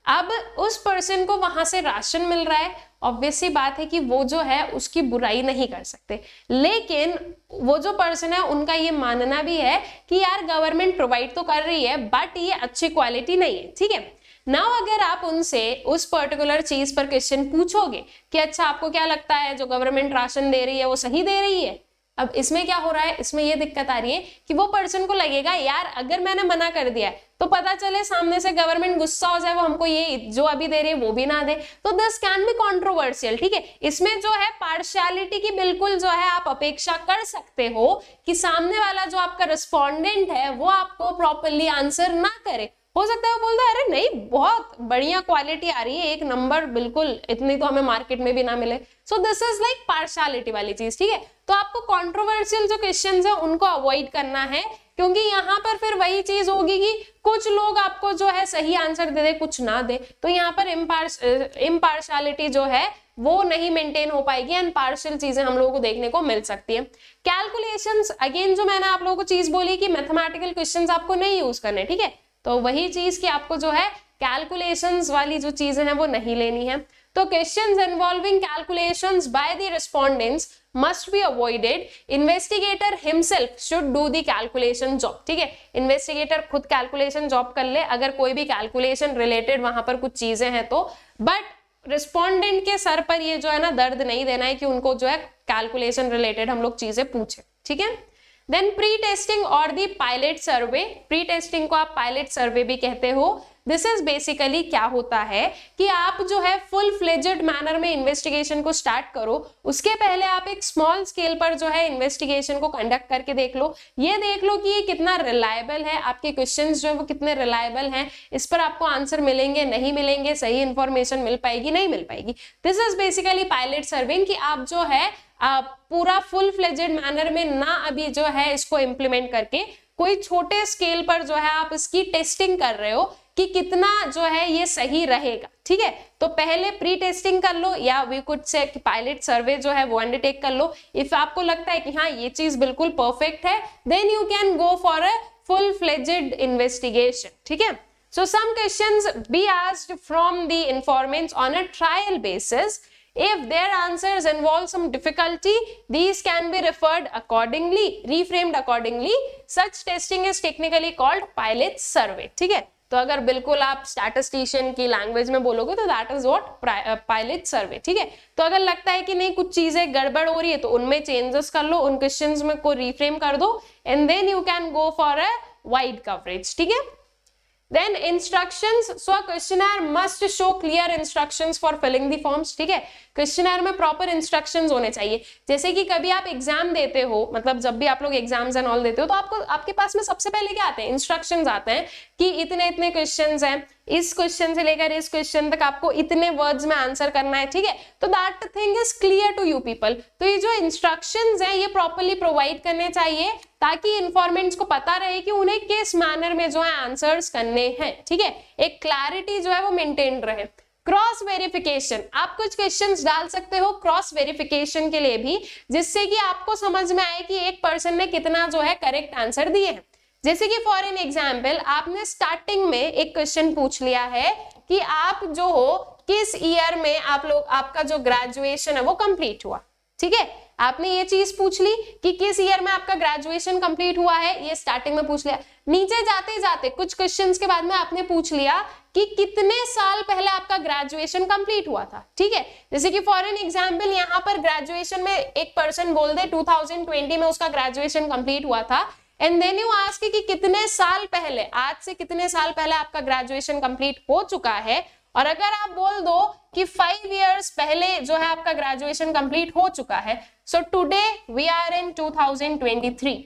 S1: अब उस पर्सन को वहां से राशन मिल रहा है, ऑब्वियस सी बात है कि वो जो है उसकी बुराई नहीं कर सकते, लेकिन वो जो पर्सन है उनका ये मानना भी है कि यार गवर्नमेंट प्रोवाइड तो कर रही है बट ये अच्छी क्वालिटी नहीं है, ठीक है। नाउ अगर आप उनसे उस पर्टिकुलर चीज पर क्वेश्चन पूछोगे कि अच्छा आपको क्या लगता है जो गवर्नमेंट राशन दे रही है वो सही दे रही है, अब इसमें क्या हो रहा है, इसमें ये दिक्कत आ रही है कि वो पर्सन को लगेगा यार अगर मैंने मना कर दिया है तो पता चले सामने से गवर्नमेंट गुस्सा हो जाए, वो हमको ये जो अभी दे रही है वो भी ना दे, तो दिस कैन बी कंट्रोवर्शियल, ठीक है। इसमें जो है पार्शियलिटी की बिल्कुल जो है आप अपेक्षा कर सकते हो कि सामने वाला जो आपका रिस्पॉन्डेंट है वो आपको प्रॉपरली आंसर ना करे। हो सकता है वो बोलता है अरे नहीं बहुत बढ़िया क्वालिटी आ रही है, एक नंबर बिल्कुल, इतनी तो हमें मार्केट में भी ना मिले। सो दिस इज लाइक पार्शियलिटी वाली चीज, ठीक है। तो आपको कंट्रोवर्शियल जो क्वेश्चंस है उनको अवॉइड करना है, क्योंकि यहाँ पर फिर वही चीज होगी कि कुछ लोग आपको जो है सही आंसर दे दे कुछ ना दे, तो यहाँ पर इम्पार्शियलिटी जो है वो नहीं मेंटेन हो पाएगी एंड पार्शियल चीजें हम लोगों को देखने को मिल सकती है। कैलकुलेशंस, अगेन जो मैंने आप लोगों को चीज बोली कि मैथमेटिकल क्वेश्चंस आपको नहीं यूज करने, ठीक है, तो वही चीज कि आपको जो है कैलकुलेशंस वाली जो चीजें हैं वो नहीं लेनी है। तो questions involving calculations by the respondents must be avoided. Investigator himself should do the calculation job, ठीक है, इन्वेस्टिगेटर खुद कैलकुलेशन जॉब कर ले अगर कोई भी कैलकुलेशन रिलेटेड वहां पर कुछ चीजें हैं तो, बट रिस्पोंडेंट के सर पर ये जो है ना दर्द नहीं देना है कि उनको जो है कैलकुलेशन रिलेटेड हम लोग चीजें पूछे, ठीक है। देन प्री टेस्टिंग और दी पायलट सर्वे, प्री टेस्टिंग को आप पायलट सर्वे भी कहते हो। दिस इज बेसिकली क्या होता है कि आप जो है फुल फ्लेजेड मैनर में इन्वेस्टिगेशन को स्टार्ट करो, उसके पहले आप एक स्मॉल स्केल पर जो है इन्वेस्टिगेशन को कंडक्ट करके देख लो, ये देख लो कि ये कितना रिलायबल है, आपके क्वेश्चंस जो है वो कितने रिलायबल हैं, इस पर आपको आंसर मिलेंगे नहीं मिलेंगे, सही इंफॉर्मेशन मिल पाएगी नहीं मिल पाएगी। This is basically pilot serving, कि आप जो है पूरा फुल फ्लेजेड मैनर में ना अभी जो है इसको इम्प्लीमेंट करके कोई छोटे स्केल पर जो है आप इसकी टेस्टिंग कर रहे हो कि कितना जो है ये सही रहेगा, ठीक है। तो पहले प्री टेस्टिंग कर लो, या वी कुड से पायलट सर्वे जो है वो अंडरटेक कर लो। इफ आपको लगता है कि हाँ ये चीज बिल्कुल परफेक्ट है, then you can go for a full fledged investigation, ठीक है। So some questions be asked from the informants on a trial basis. If their answers involve some difficulty, these can be referred accordingly, reframed accordingly. Such testing is technically called pilot survey. ठीक है, तो अगर बिल्कुल आप statistician की language में बोलोगे तो दैट इज व्हाट पायलट सर्वे, ठीक है। तो अगर लगता है कि नहीं कुछ चीजें गड़बड़ हो रही है तो उनमें चेंजेस कर लो, उन क्वेश्चंस में को रिफ्रेम कर दो, and then you can go for a wide coverage, ठीक है। Then instructions, so a questionnaire must show clear instructions for filling the forms, ठीक है। क्वेश्चनर में प्रॉपर इंस्ट्रक्शंस होने चाहिए। जैसे कि कभी आप एग्जाम देते हो, मतलब जब भी आप लोग एग्जाम्स एंड ऑल देते हो तो आपको आपके पास में सबसे पहले क्या आते हैं, इंस्ट्रक्शंस आते हैं कि इतने इतने क्वेश्चंस हैं, इस क्वेश्चन से लेकर इस क्वेश्चन तक आपको इतने वर्ड्स में आंसर करना है, ठीक है। तो that thing is clear to you people. तो ये जो इंस्ट्रक्शंस हैं ये प्रॉपर्ली प्रोवाइड करने चाहिए ताकि इन्फॉर्मेंट्स को पता रहे कि उन्हें किस मैनर में जो है आंसर्स करने हैं, ठीक है। एक क्लैरिटी जो है वो मेंटेन रहे। क्रॉस वेरिफिकेशन, आप कुछ क्वेश्चंस डाल सकते हो क्रॉस वेरिफिकेशन के लिए भी, जिससे कि आपको समझ में आए कि एक पर्सन ने कितना जो है करेक्ट आंसर दिए हैं। जैसे कि फॉर एन एग्जाम्पल आपने स्टार्टिंग में एक क्वेश्चन पूछ लिया है कि आप जो हो किस ईयर में आप लोग आपका जो ग्रेजुएशन है वो कंप्लीट हुआ, ठीक है। आपने ये चीज पूछ ली कि किस ईयर में आपका ग्रेजुएशन कंप्लीट हुआ है, ये स्टार्टिंग में पूछ लिया। नीचे जाते जाते कुछ क्वेश्चंस के बाद में आपने पूछ लिया कि कितने साल पहले आपका ग्रेजुएशन कंप्लीट हुआ था, ठीक है। जैसे कि फॉर एन एग्जांपल यहाँ पर ग्रेजुएशन में एक पर्सन बोल दे 2020 में उसका ग्रेजुएशन कंप्लीट हुआ था, एंड देन यू आस्क कि कितने साल पहले, आज से कितने साल पहले आपका ग्रेजुएशन कंप्लीट हो चुका है। और अगर आप बोल दो कि 5 इयर्स पहले जो है आपका ग्रेजुएशन कंप्लीट हो चुका है, so today we are in 2023।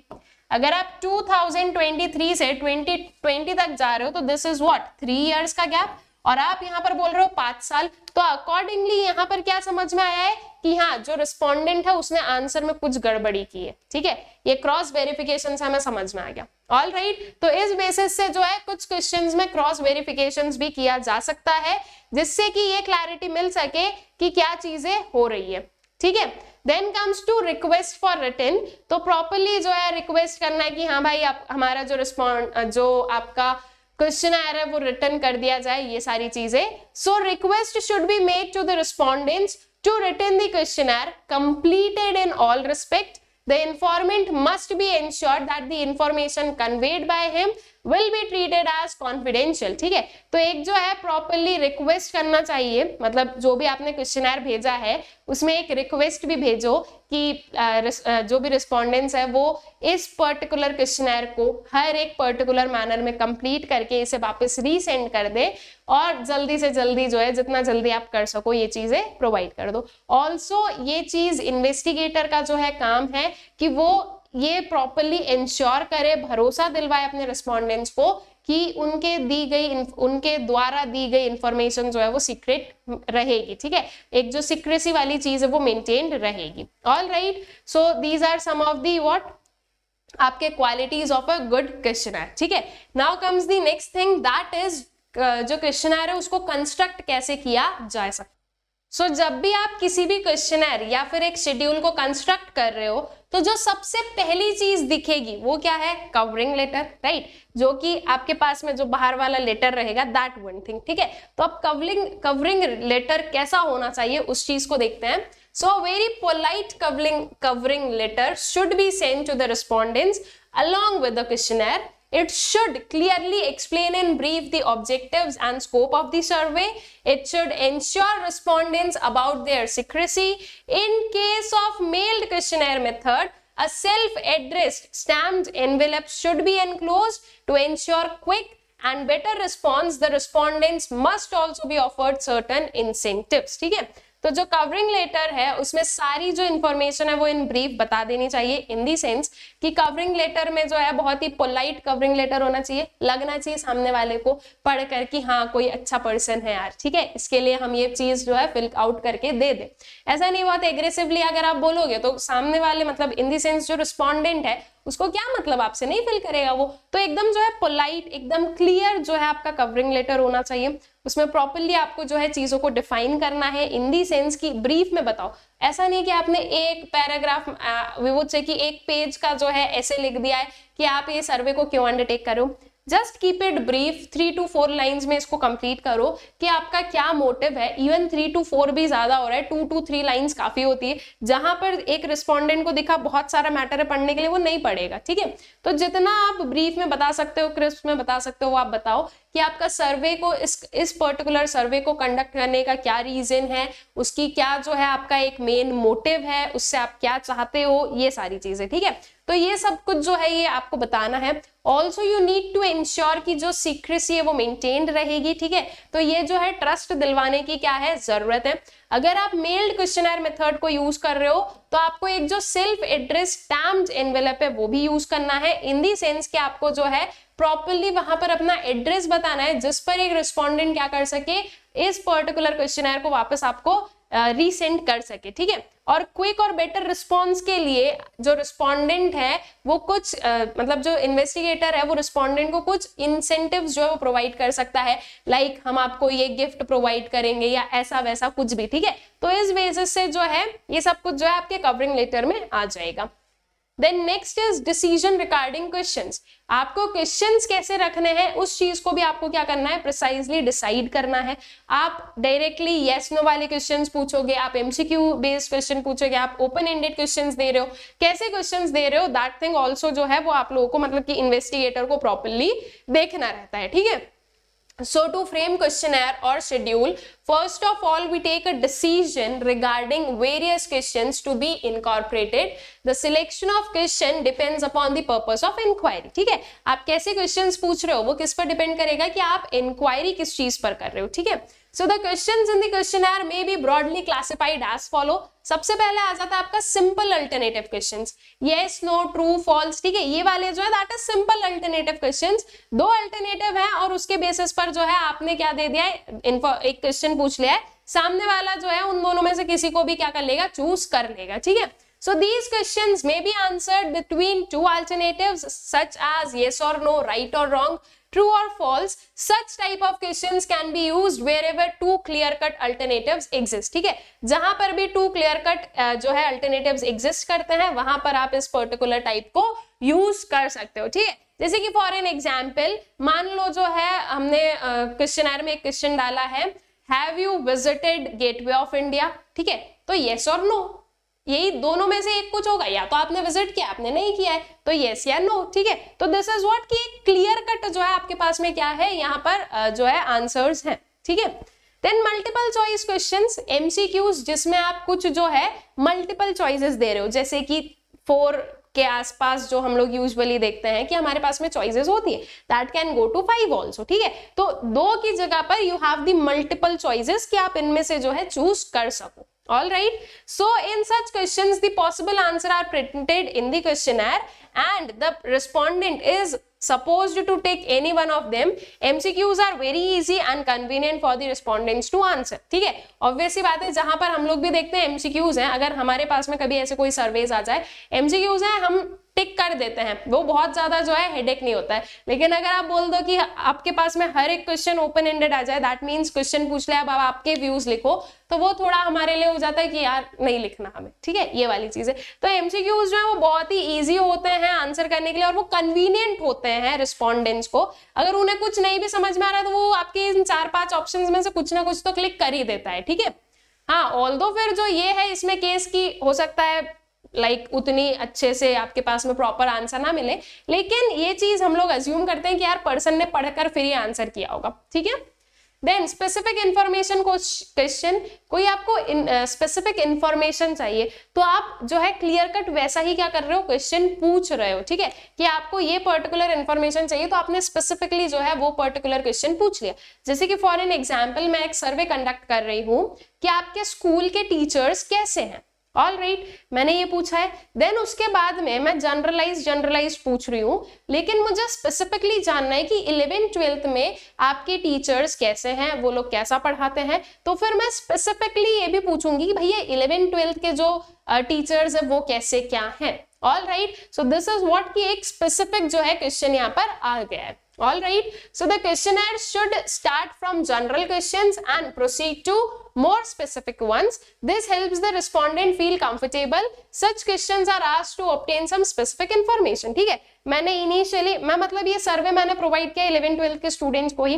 S1: अगर आप 2023 से 2020 तक जा रहे हो तो दिस इज व्हाट 3 इयर्स का गैप, और आप यहाँ पर बोल रहे हो 5 साल। तो अकॉर्डिंगली यहाँ पर क्या समझ में आया है कि हाँ जो रिस्पोंडेंट है उसने आंसर में कुछ गड़बड़ी की है, ठीक है। ये क्रॉस वेरिफिकेशन से हमें समझ में आ गया। ऑल राइट, तो इस बेसिस से जो है कुछ क्वेश्चंस में क्रॉस वेरिफिकेशंस भी किया जा सकता है, जिससे कि ये क्लैरिटी मिल सके कि क्या चीजें हो रही है, ठीक है। Then comes to request for written, तो प्रॉपर्ली जो है रिक्वेस्ट करना है कि हाँ भाई आप हमारा जो आपका क्वेश्चनर है वो रिटर्न कर दिया जाए, ये सारी चीजें। So request should be made to the respondents to return the questionnaire completed in all respect. The informant must be ensured that the information conveyed by him will be treated as confidential. ठीक है, तो एक जो है properly request करना चाहिए, मतलब जो भी आपने क्वेश्चनर भेजा है उसमें एक रिक्वेस्ट भी भेजो कि जो भी रिस्पोंडेंट्स है वो इस पर्टिकुलर क्वेश्चनर को हर एक पर्टिकुलर मैनर में कंप्लीट करके इसे वापस रीसेंड कर दे, और जल्दी से जल्दी जो है जितना जल्दी आप कर सको ये चीजें प्रोवाइड कर दो। ऑल्सो ये चीज इन्वेस्टिगेटर का जो है काम है कि वो ये प्रॉपरली इंश्योर करे, भरोसा दिलवाए अपने रिस्पोंडेंट्स को कि उनके द्वारा दी गई इंफॉर्मेशन जो है वो सीक्रेट रहेगी। ठीक है, एक जो सीक्रेसी वाली चीज है वो मेंटेन्ड रहेगी। All right, so these are some of the what आपके qualities of a good questionnaire. ठीक है, now comes the next thing, that is जो क्वेश्चनर है उसको कंस्ट्रक्ट कैसे किया जा सकता। सो जब भी आप किसी भी क्वेश्चनर या फिर एक शेड्यूल को कंस्ट्रक्ट कर रहे हो तो जो सबसे पहली चीज दिखेगी वो क्या है, कवरिंग लेटर, राइट, जो कि आपके पास में जो बाहर वाला लेटर रहेगा, दैट वन थिंग। ठीक है, तो अब कवरिंग लेटर कैसा होना चाहिए उस चीज को देखते हैं। So very polite covering letter should be sent to the respondents along with the questionnaire. It should clearly explain in brief the objectives and scope of the survey. It should ensure respondents about their secrecy. In case of mailed questionnaire method, a self-addressed stamped envelope should be enclosed to ensure quick and better response. The respondents must also be offered certain incentives. ठीक है, तो जो covering letter है उसमें सारी जो information है वो इन ब्रीफ बता देनी चाहिए, इन दी सेंस कि कवरिंग लेटर में जो है बहुत ही पोलाइट कवरिंग लेटर होना चाहिए, लगना चाहिए सामने वाले को पढ़ कर कि हाँ कोई अच्छा पर्सन है यार, ठीक है, इसके लिए हम ये चीज जो है फिल आउट करके दे दे। ऐसा नहीं बहुत एग्रेसिवली अगर आप बोलोगे तो सामने वाले मतलब इन दी सेंस जो रिस्पॉन्डेंट है उसको क्या मतलब आपसे नहीं फिल करेगा वो, तो एकदम जो है पोलाइट एकदम क्लियर जो है आपका कवरिंग लेटर होना चाहिए। उसमें प्रॉपर्ली आपको जो है चीजों को डिफाइन करना है इन दी सेंस की ब्रीफ में बताओ। ऐसा नहीं कि आपने एक पैराग्राफ वी वुड से कि एक पेज का जो है ऐसे लिख दिया है कि आप ये सर्वे को क्यों अंडरटेक करो। Just keep it brief, 3 to 4 lines में इसको कंप्लीट करो कि आपका क्या मोटिव है। इवन 3 to 4 भी ज्यादा हो रहा है, 2 to 3 लाइंस काफी होती है। जहां पर एक रिस्पॉन्डेंट को दिखा बहुत सारा मैटर है पढ़ने के लिए, वो नहीं पढ़ेगा, ठीक है। तो जितना आप ब्रीफ में बता सकते हो, क्रिस्प में बता सकते हो, वो आप बताओ कि आपका सर्वे को इस पर्टिकुलर सर्वे को कंडक्ट करने का क्या रीजन है, उसकी क्या जो है आपका एक मेन मोटिव है, उससे आप क्या चाहते हो, ये सारी चीजें, ठीक है। तो ये सब कुछ जो है ये आपको बताना है। Also you need to ensure कि जो सीक्रेसी है वो मेंटेन्ड रहेगी, ठीक है। तो ये जो है ट्रस्ट दिलवाने की क्या है जरूरत है। अगर आप मेल्ड क्वेश्चनर मेथड को यूज कर रहे हो तो आपको एक जो सेल्फ एड्रेस स्टैम्प्ड एनवेलप है वो भी यूज करना है, इन दी सेंस कि आपको जो है प्रॉपर्ली वहां पर अपना एड्रेस बताना है जिस पर एक रिस्पॉन्डेंट क्या कर सके, इस पर्टिकुलर क्वेश्चनर को वापस आपको रीसेंड कर सके, ठीक है। और क्विक और बेटर रिस्पॉन्स के लिए जो रिस्पॉन्डेंट है वो कुछ मतलब जो इन्वेस्टिगेटर है वो रिस्पॉन्डेंट को कुछ इंसेंटिव्स जो है वो प्रोवाइड कर सकता है, लाइक हम आपको ये गिफ्ट प्रोवाइड करेंगे या ऐसा वैसा कुछ भी, ठीक है। तो इस बेसिस से जो है ये सब कुछ जो है आपके कवरिंग लेटर में आ जाएगा। Then next is decision regarding questions. आपको क्वेश्चंस कैसे रखने हैं उस चीज को भी आपको क्या करना है, प्रिसाइजली डिसाइड करना है। आप डायरेक्टली यस नो वाले क्वेश्चंस पूछोगे, आप एमसीक्यू बेस्ड क्वेश्चन पूछोगे, आप ओपन एंडेड क्वेश्चंस दे रहे हो, कैसे क्वेश्चंस दे रहे हो, दैट थिंग ऑल्सो जो है वो आप लोगों को मतलब कि इन्वेस्टिगेटर को प्रॉपर्ली देखना रहता है, ठीक है। So to frame questionnaire or schedule, first of all we take a decision regarding various questions to be incorporated. The selection of question depends upon the purpose of inquiry. ठीक है, आप कैसे questions पूछ रहे हो वो किस पर डिपेंड करेगा कि आप inquiry किस चीज पर कर रहे हो, ठीक है। So the questions in the questionnaire may be broadly classified as follow. सबसे पहले आ जाता है आपका simple alternative questions, yes no true false, ठीक है। ये वाले जो है that is simple alternative questions, दो अल्टरनेटिव है और उसके बेसिस पर जो है आपने क्या दे दिया है, एक क्वेश्चन पूछ लिया है, सामने वाला जो है उन दोनों में से किसी को भी क्या कर लेगा, चूज कर लेगा, ठीक है। So these questions may be answered between two alternatives such as yes or no, right or wrong, true or false. Such type of questions can be used wherever two clear-cut alternatives exist. ठीक है, जहां पर भी two clear-cut जो है alternatives exist करते हैं वहां पर आप इस particular type को use कर सकते हो, ठीक है। जैसे कि फॉर एन एग्जाम्पल मान लो जो है हमने क्वेश्चनर में एक क्वेश्चन डाला है, have you visited gateway of India, ठीक है। तो येस और नो, यही दोनों में से एक कुछ होगा, या तो आपने विजिट किया आपने नहीं किया है, तो यस या नो, ठीक है। तो दिस इज व्हाट कि क्लियर कट जो है आपके पास में क्या है यहाँ पर जो है आंसर्स हैं, ठीक है। Then multiple choice questions, MCQs, जिसमें आप कुछ जो है मल्टीपल चॉइसेस दे रहे हो, जैसे कि 4 के आसपास जो हम लोग यूजुअली देखते हैं कि हमारे पास में चॉइसेस होती है, that can go to 5 also, ठीक है। तो 2 की जगह पर you have the multiple choices कि आप इनमें से जो है चूज कर सको। All right. So in such questions, the possible answer are printed in the questionnaire, and the respondent is supposed to take any one of them. MCQs are very easy and convenient for the respondents to answer. ठीक है, obvious सी बात है, जहां पर हम लोग भी देखते हैं MCQs हैं, अगर हमारे पास में कभी ऐसे कोई सर्वेज आ जाए, MCQs हैं हम टिक कर देते हैं, वो बहुत ज्यादा जो है हेडेक नहीं होता है। लेकिन अगर आप बोल दो कि आपके पास में हर एक क्वेश्चन ओपन एंडेड आ जाए, दैट मीन्स क्वेश्चन पूछ लिया अब आपके व्यूज लिखो, तो वो थोड़ा हमारे लिए हो जाता है कि यार नहीं लिखना हमें, ठीक है, ये वाली चीज है। तो एमसीक्यूज जो है वो बहुत ही ईजी होते हैं आंसर करने के लिए और वो कन्वीनियंट होते हैं रिस्पॉन्डेंट्स को। अगर उन्हें कुछ नहीं भी समझ में आ रहा है तो वो आपके इन 4-5 ऑप्शंस में से कुछ ना कुछ तो क्लिक कर ही देता है, ठीक है। हाँ, ऑल्दो फिर जो ये है इसमें केस की हो सकता है लाइक उतनी अच्छे से आपके पास में प्रॉपर आंसर ना मिले, लेकिन ये चीज हम लोग अज्यूम करते हैं कि यार पर्सन ने पढ़कर फिर ही आंसर किया होगा, ठीक है। देन स्पेसिफिक इंफॉर्मेशन क्वेश्चन, कोई आपको स्पेसिफिक इंफॉर्मेशन चाहिए तो आप जो है क्लियर कट वैसा ही क्या कर रहे हो, क्वेश्चन पूछ रहे हो, ठीक है, कि आपको ये पर्टिकुलर इंफॉर्मेशन चाहिए तो आपने स्पेसिफिकली जो है वो पर्टिकुलर क्वेश्चन पूछ लिया। जैसे कि फॉर एन एग्जाम्पल मैं एक सर्वे कंडक्ट कर रही हूँ कि आपके स्कूल के टीचर्स कैसे हैं, ऑल राइट, मैंने ये पूछा है। देन उसके बाद में मैं जनरलाइज पूछ रही हूँ, लेकिन मुझे स्पेसिफिकली जानना है कि 11th-12th में आपके टीचर्स कैसे हैं, वो लोग कैसा पढ़ाते हैं, तो फिर मैं स्पेसिफिकली ये भी पूछूंगी कि भैया 11th-12th के जो टीचर्स है वो कैसे क्या हैं, all right. So this is what कि एक स्पेसिफिक जो है क्वेश्चन यहाँ पर आ गया है, all right। So the questionnaire should start from general questions and proceed to more specific ones. This helps the respondent feel comfortable. Such questions are asked to obtain some specific information, ठीक है। मैंने initially मतलब ये सर्वे मैंने provide किया 11th-12th के students को ही।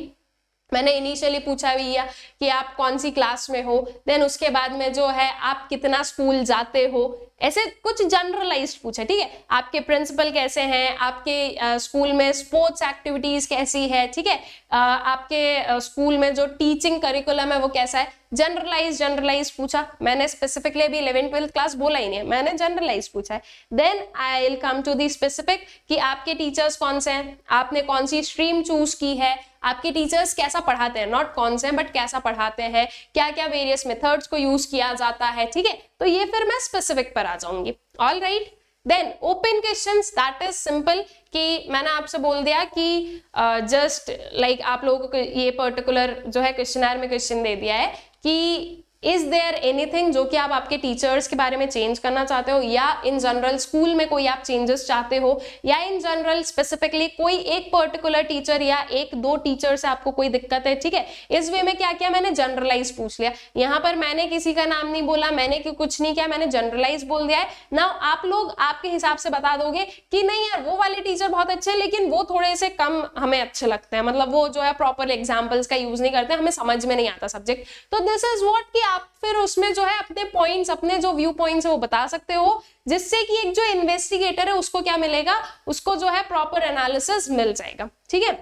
S1: मैंने इनिशियली पूछा भैया कि आप कौन सी क्लास में हो, देन उसके बाद में जो है आप कितना स्कूल जाते हो, ऐसे कुछ जनरलाइज्ड पूछा, ठीक है। आपके प्रिंसिपल कैसे हैं, आपके स्कूल में स्पोर्ट्स एक्टिविटीज कैसी है, ठीक है, आपके स्कूल में जो टीचिंग करिकुलम है वो कैसा है, जनरलाइज पूछा। मैंने स्पेसिफिकली अभी 11th-12th क्लास बोला ही नहीं है, मैंने जनरलाइज पूछा है। Then I will come to the specific कि आपके टीचर्स कौन से हैं, आपने कौन सी स्ट्रीम चूज की है, आपके टीचर्स कैसा पढ़ाते हैं, नॉट कौन से बट कैसा पढ़ाते हैं, क्या क्या वेरियस मेथड्स को यूज किया जाता है, ठीक है। तो ये फिर मैं स्पेसिफिक पर आ जाऊंगी, all right. Then open questions, that is simple कि मैंने आपसे बोल दिया कि जस्ट लाइक आप लोगों को ये पर्टिकुलर जो है क्वेश्चनर में क्वेश्चन दे दिया है कि इज देयर एनीथिंग जो कि आप आपके टीचर्स के बारे में चेंज करना चाहते हो, या इन जनरल स्कूल में कोई आप चेंजेस चाहते हो, या इन जनरल स्पेसिफिकली कोई एक पर्टिकुलर टीचर या एक दो टीचर से आपको कोई दिक्कत है, ठीक है। इस वे में क्या किया, मैंने जनरलाइज पूछ लिया। यहाँ पर मैंने किसी का नाम नहीं बोला, मैंने कुछ नहीं किया, मैंने जनरलाइज बोल दिया है। नाउ आप लोग आपके हिसाब से बता दोगे कि नहीं यार वो वाले टीचर बहुत अच्छे हैं लेकिन वो थोड़े से कम हमें अच्छे लगते हैं, मतलब वो जो है प्रॉपर एग्जाम्पल्स का यूज नहीं करते, हमें समझ में नहीं आता सब्जेक्ट। तो दिस इज व्हाट कि आप फिर उसमें जो है अपने पॉइंट्स, अपने जो व्यू पॉइंट्स है वो बता सकते हो, जिससे कि एक जो इन्वेस्टिगेटर है उसको क्या मिलेगा, उसको जो है प्रॉपर एनालिसिस मिल जाएगा, ठीक है।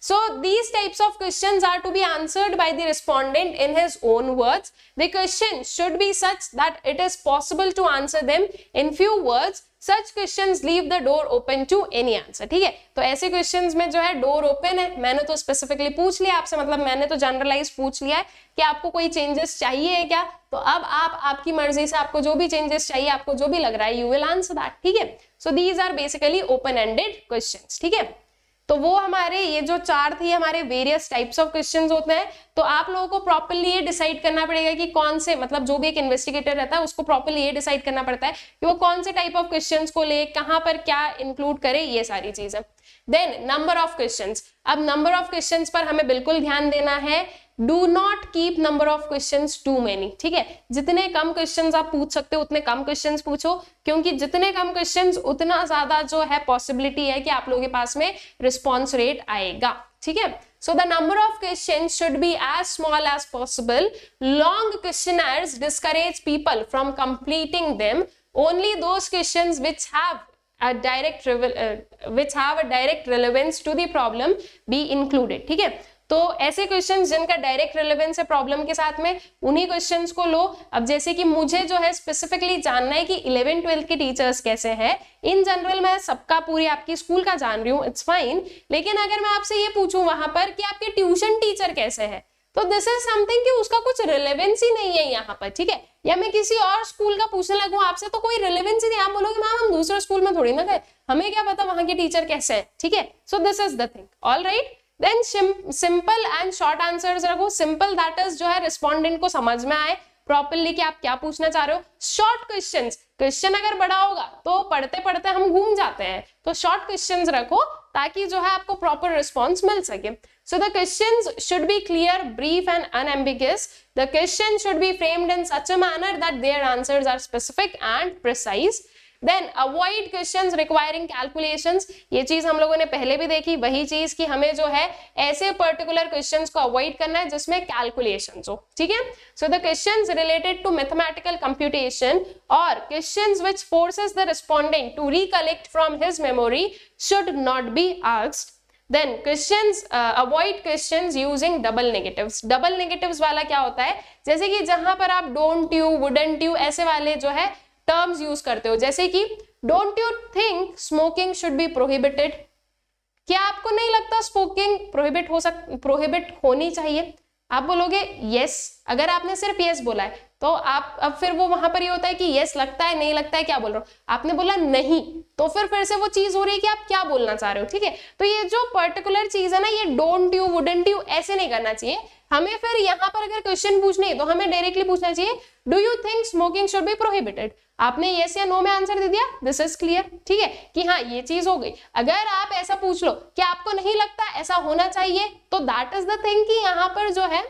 S1: So these types of questions are to be answered by the respondent in his own words. The question should be such that it is possible to answer them in few words. Such questions leave the door open to any answer, ठीक है। तो ऐसे questions में जो है door open है। मैंने तो स्पेसिफिकली पूछ लिया आपसे, मतलब मैंने तो जनरलाइज पूछ लिया है कि आपको कोई चेंजेस चाहिए है क्या, तो अब आप आपकी मर्जी से आपको जो भी चेंजेस चाहिए, आपको जो भी लग रहा है, यू विल आंसर दैट, ठीक है। So these are basically open ended questions, ठीक है। तो वो हमारे ये जो चार थी हमारे वेरियस टाइप्स ऑफ क्वेश्चंस होते हैं। तो आप लोगों को प्रॉपर्ली ये डिसाइड करना पड़ेगा कि कौन से, मतलब जो भी एक इन्वेस्टिगेटर रहता है उसको प्रॉपर्ली ये डिसाइड करना पड़ता है कि वो कौन से टाइप ऑफ क्वेश्चंस को ले, कहां पर क्या इंक्लूड करे, ये सारी चीजें। देन नंबर ऑफ क्वेश्चंस, अब नंबर ऑफ क्वेश्चंस पर हमें बिल्कुल ध्यान देना है। Do not keep number of questions too many, ठीक है। जितने कम क्वेश्चंस आप पूछ सकते हो उतने कम क्वेश्चंस पूछो, क्योंकि जितने कम क्वेश्चंस उतना ज्यादा जो है पॉसिबिलिटी है कि आप लोगों के पास में रिस्पॉन्स रेट आएगा, ठीक है। So the number of questions should be as small as possible. Long questionnaires discourage people from completing them. Only those questions which have a direct relevance to the problem be included, ठीक है। तो ऐसे questions जिनका direct relevance है problem के साथ में, उन्हीं क्वेश्चंस को लो। अब जैसे कि मुझे जो है स्पेसिफिकली जानना है कि 11th-12th के टीचर्स कैसे हैं। इन जनरल मैं सबका पूरी आपकी स्कूल का जान रही हूँ, इट्स फाइन, लेकिन अगर मैं आपसे ये पूछूं वहां पर कि आपके ट्यूशन टीचर कैसे है, तो दिस इज समथिंग कि उसका कुछ रिलेवेंस ही नहीं है यहाँ पर, ठीक है। या मैं किसी और स्कूल का पूछने लगूं आपसे तो कोई रिलेवेंस ही नहीं, आप बोलोगे मैम हम दूसरे स्कूल में थोड़ी ना गए, हमें क्या पता वहां के टीचर कैसे है, ठीक है। So this is the thing, all right. Then simple and short answers रखो। सिंपल दैट इज जो है रिस्पोंडेंट को समझ में आए प्रॉपर्ली कि आप क्या पूछना चाह रहे हो। शॉर्ट क्वेश्चंस, क्वेश्चन अगर बड़ा होगा तो पढ़ते पढ़ते हम घूम जाते हैं, तो शॉर्ट क्वेश्चंस रखो ताकि जो है आपको प्रॉपर रिस्पॉन्स मिल सके। So the questions should be clear, brief and unambiguous. The question should be framed in such a manner that their answers are specific and precise. Then avoid questions requiring calculations, ये चीज हम लोगों ने पहले भी देखी, वही चीज कि हमें जो है ऐसे पर्टिकुलर क्वेश्चंस को अवॉइड करना है जिसमें कैलकुलेशंस हो, ठीक है। So the questions related to mathematical computation और questions which forces the respondent to recollect from his memory should not be asked. Then questions avoid questions using double negatives. Double negatives वाला क्या होता है, जैसे कि जहां पर आप don't you, wouldn't you ऐसे वाले जो है टर्म्स यूज करते हो, जैसे कि don't you think smoking should be prohibited, क्या आपको नहीं लगता स्मोकिंग प्रोहिबिट होनी चाहिए? आप बोलोगे यस, अगर आपने सिर्फ यस बोला है तो आप अब फिर वो वहां पर ये होता है कि यस लगता है, नहीं लगता है, क्या बोल रहे हो, आपने बोला नहीं, तो फिर से वो चीज हो रही है कि आप क्या बोलना चाह रहे हो, ठीक है। तो ये जो पर्टिकुलर चीज है ना, ये डोंट यू, वुडंट यू ऐसे नहीं करना चाहिए हमें। फिर यहाँ पर अगर क्वेश्चन पूछने है तो हमें डायरेक्टली पूछना चाहिए do you think smoking should be prohibited. आपने यस या नो में आंसर दे दिया, दिस इज क्लियर, ठीक है, कि हाँ ये चीज हो गई। अगर आप ऐसा पूछ लो कि आपको नहीं लगता ऐसा होना चाहिए, तो दैट इज द थिंग कि यहाँ पर जो है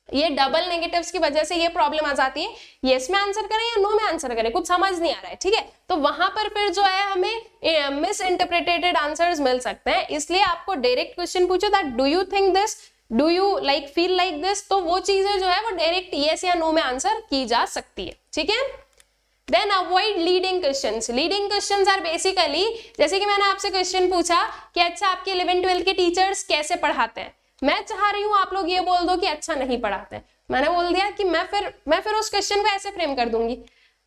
S1: ये डबल नेगेटिव्स की वजह से ये प्रॉब्लम आ जाती है, यस में आंसर करें या नो में आंसर करें, कुछ समझ नहीं आ रहा है, ठीक है। तो वहां पर फिर जो है हमें मिस इंटरप्रिटेटेड आंसर्स मिल सकते हैं। इसलिए आपको डायरेक्ट क्वेश्चन पूछो that do you think this, do you like feel like this, तो वो चीजें जो है वो डायरेक्ट यस या नो में आंसर की जा सकती है, ठीक है। Then avoid leading questions. Leading questions are basically, जैसे कि मैंने आपसे क्वेश्चन पूछा कि अच्छा आपके 11th-12th के टीचर्स कैसे पढ़ाते हैं, मैं चाह रही हूं आप लोग ये बोल दो कि अच्छा नहीं पढ़ाते हैं, मैंने बोल दिया कि मैं फिर उस क्वेश्चन को ऐसे फ्रेम कर दूंगी,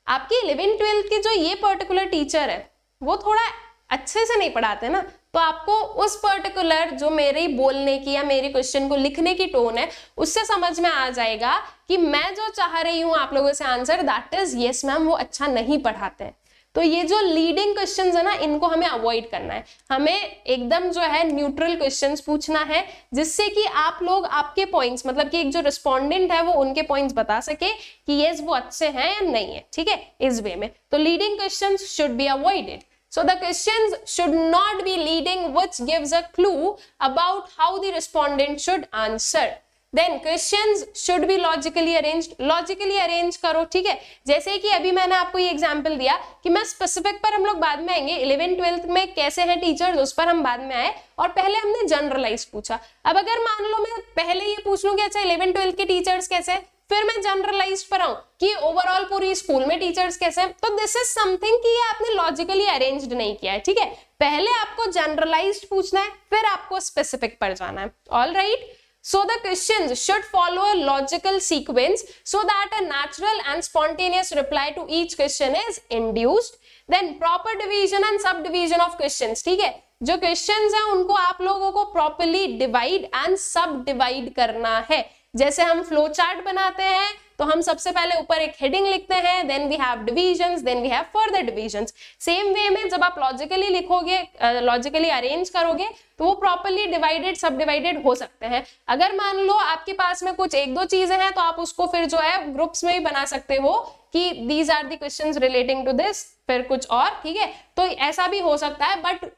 S1: आपकी 11th-12th की जो ये पर्टिकुलर टीचर है वो थोड़ा अच्छे से नहीं पढ़ाते ना, तो आपको उस पर्टिकुलर जो मेरे बोलने की या मेरे क्वेश्चन को लिखने की टोन है उससे समझ में आ जाएगा कि मैं जो चाह रही हूं आप लोगों से answer that is yes ma'am वो अच्छा नहीं पढ़ाते हैं। तो ये जो लीडिंग क्वेश्चंस है ना, इनको हमें अवॉइड करना है, हमें एकदम जो है न्यूट्रल क्वेश्चंस पूछना है जिससे कि आप लोग आपके पॉइंट्स, मतलब कि एक जो रिस्पोंडेंट है वो उनके पॉइंट्स बता सके कि यस वो अच्छे हैं या नहीं है, ठीक है, इस वे में। तो leading questions should be avoided. So the questions should not be leading which gives a clue about how the respondent should answer. Then questions should be logically arranged. Logically arrange करो, ठीक है। जैसे कि अभी मैंने आपको ये एग्जांपल दिया कि मैं स्पेसिफिक पर हम लोग बाद में आएंगे, 11th-12th में कैसे हैं टीचर्स उस पर हम बाद में आए, और पहले हमने जनरलाइज पूछा। अब अगर मान लो मैं पहले ये पूछ लूं कि अच्छा 11th-12th के टीचर्स कैसे हैं, फिर मैं जनरलाइज पर आऊं कि ओवरऑल पूरी स्कूल में टीचर्स कैसे हैं, तो दिस इज समथिंग कि ये आपने लॉजिकली अरेंज्ड नहीं किया है, ठीक है। पहले आपको जनरलाइज्ड पूछना है, फिर आपको स्पेसिफिक पर जाना है, all right. So the questions should follow a logical sequence so that a natural and spontaneous reply to each question is induced. Then proper division and subdivision of questions, ठीक है। जो क्वेश्चंस हैं उनको आप लोगों को प्रॉपर्ली डिवाइड एंड सब divide करना है। जैसे हम फ्लो चार्ट बनाते हैं तो हम सबसे पहले ऊपर एक हेडिंग लिखते हैं, then we have divisions, then we have further divisions. Same way में जब आप लॉजिकली लिखोगे, लॉजिकली अरेंज करोगे तो वो प्रॉपर्ली डिवाइडेड सब डिवाइडेड हो सकते हैं। अगर मान लो आपके पास में कुछ एक दो चीजें हैं तो आप उसको फिर जो है ग्रुप्स में भी बना सकते हो कि these are the questions relating to this, फिर कुछ और, ठीक है। तो ऐसा भी हो सकता है, बट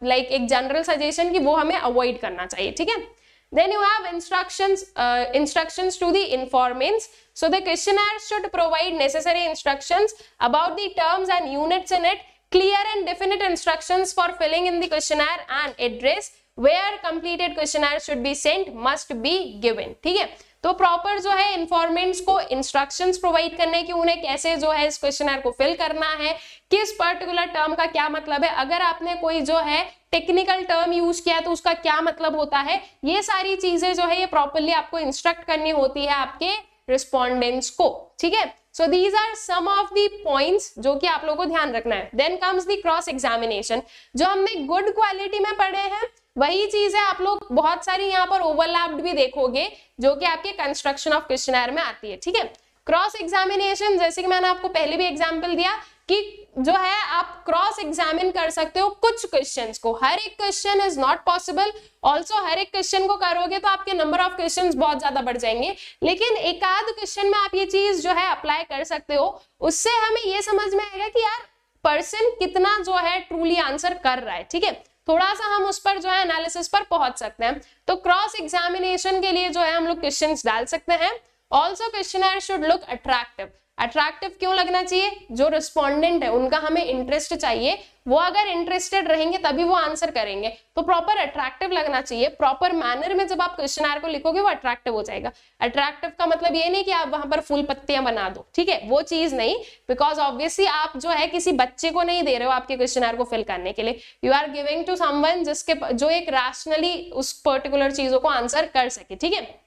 S1: लाइक एक जनरल सजेशन कि वो हमें अवॉइड करना चाहिए, ठीक है। Then you have instructions to the informants. So the questionnaire should provide necessary instructions about the terms and units in it, clear and definite instructions for filling in the questionnaire, and address where completed questionnaire should be sent must be given, ठीक है। तो proper जो है informants को instructions provide करने की, उन्हें कैसे जो है इस क्वेश्चनर को फिल करना है, किस पर्टिकुलर टर्म का क्या मतलब है, अगर आपने कोई जो है टेक्निकल टर्म यूज किया है तो उसका क्या मतलब होता है, ये सारी चीजें जो है ये प्रॉपर्ली आपको इंस्ट्रक्ट करनी होती है आपके रिस्पोंडेंट्स को, ठीक है। So these are some of the points जो कि आप लोगों को ध्यान रखना है। Then comes the cross examination, जो हमने गुड क्वालिटी में पढ़े हैं वही चीज है, आप लोग बहुत सारी यहाँ पर ओवरलैप्ड भी देखोगे जो कि आपके कंस्ट्रक्शन ऑफ क्वेश्चनर में आती है, ठीक है। क्रॉस एग्जामिनेशन, जैसे कि मैंने आपको पहले भी एग्जांपल दिया कि जो है आप क्रॉस एग्जामिन कर सकते हो कुछ क्वेश्चंस को, हर एक question is not possible, also हर एक क्वेश्चन को करोगे तो आपके नंबर ऑफ क्वेश्चंस बहुत ज्यादा बढ़ जाएंगे, लेकिन एक आध क्वेश्चन में आप ये चीज जो है अप्लाई कर सकते हो, उससे हमें ये समझ में आएगा कि यार पर्सन कितना जो है ट्रूली आंसर कर रहा है, ठीक है। थोड़ा सा हम उस पर जो है एनालिसिस पर पहुंच सकते हैं। तो क्रॉस एग्जामिनेशन के लिए जो है हम लोग क्वेश्चंस डाल सकते हैं। Also questionnaire should look attractive, attractive क्यों लगना चाहिए? जो रिस्पोंडेंट है उनका हमें इंटरेस्ट चाहिए, वो अगर इंटरेस्टेड रहेंगे तभी वो आंसर करेंगे, तो प्रॉपर अट्रैक्टिव लगना चाहिए। प्रॉपर मैनर में जब आप क्वेश्चनर को लिखोगे वो अट्रैक्टिव हो जाएगा। अट्रैक्टिव का मतलब ये नहीं कि आप वहां पर फूल पत्तियां बना दो, ठीक है, वो चीज नहीं, बिकॉज ऑब्वियसली आप जो है किसी बच्चे को नहीं दे रहे हो आपके क्वेश्चनर को फिल करने के लिए, you are giving to someone जिसके जो एक रैशनली उस पर्टिकुलर चीजों को आंसर कर सके, ठीक है।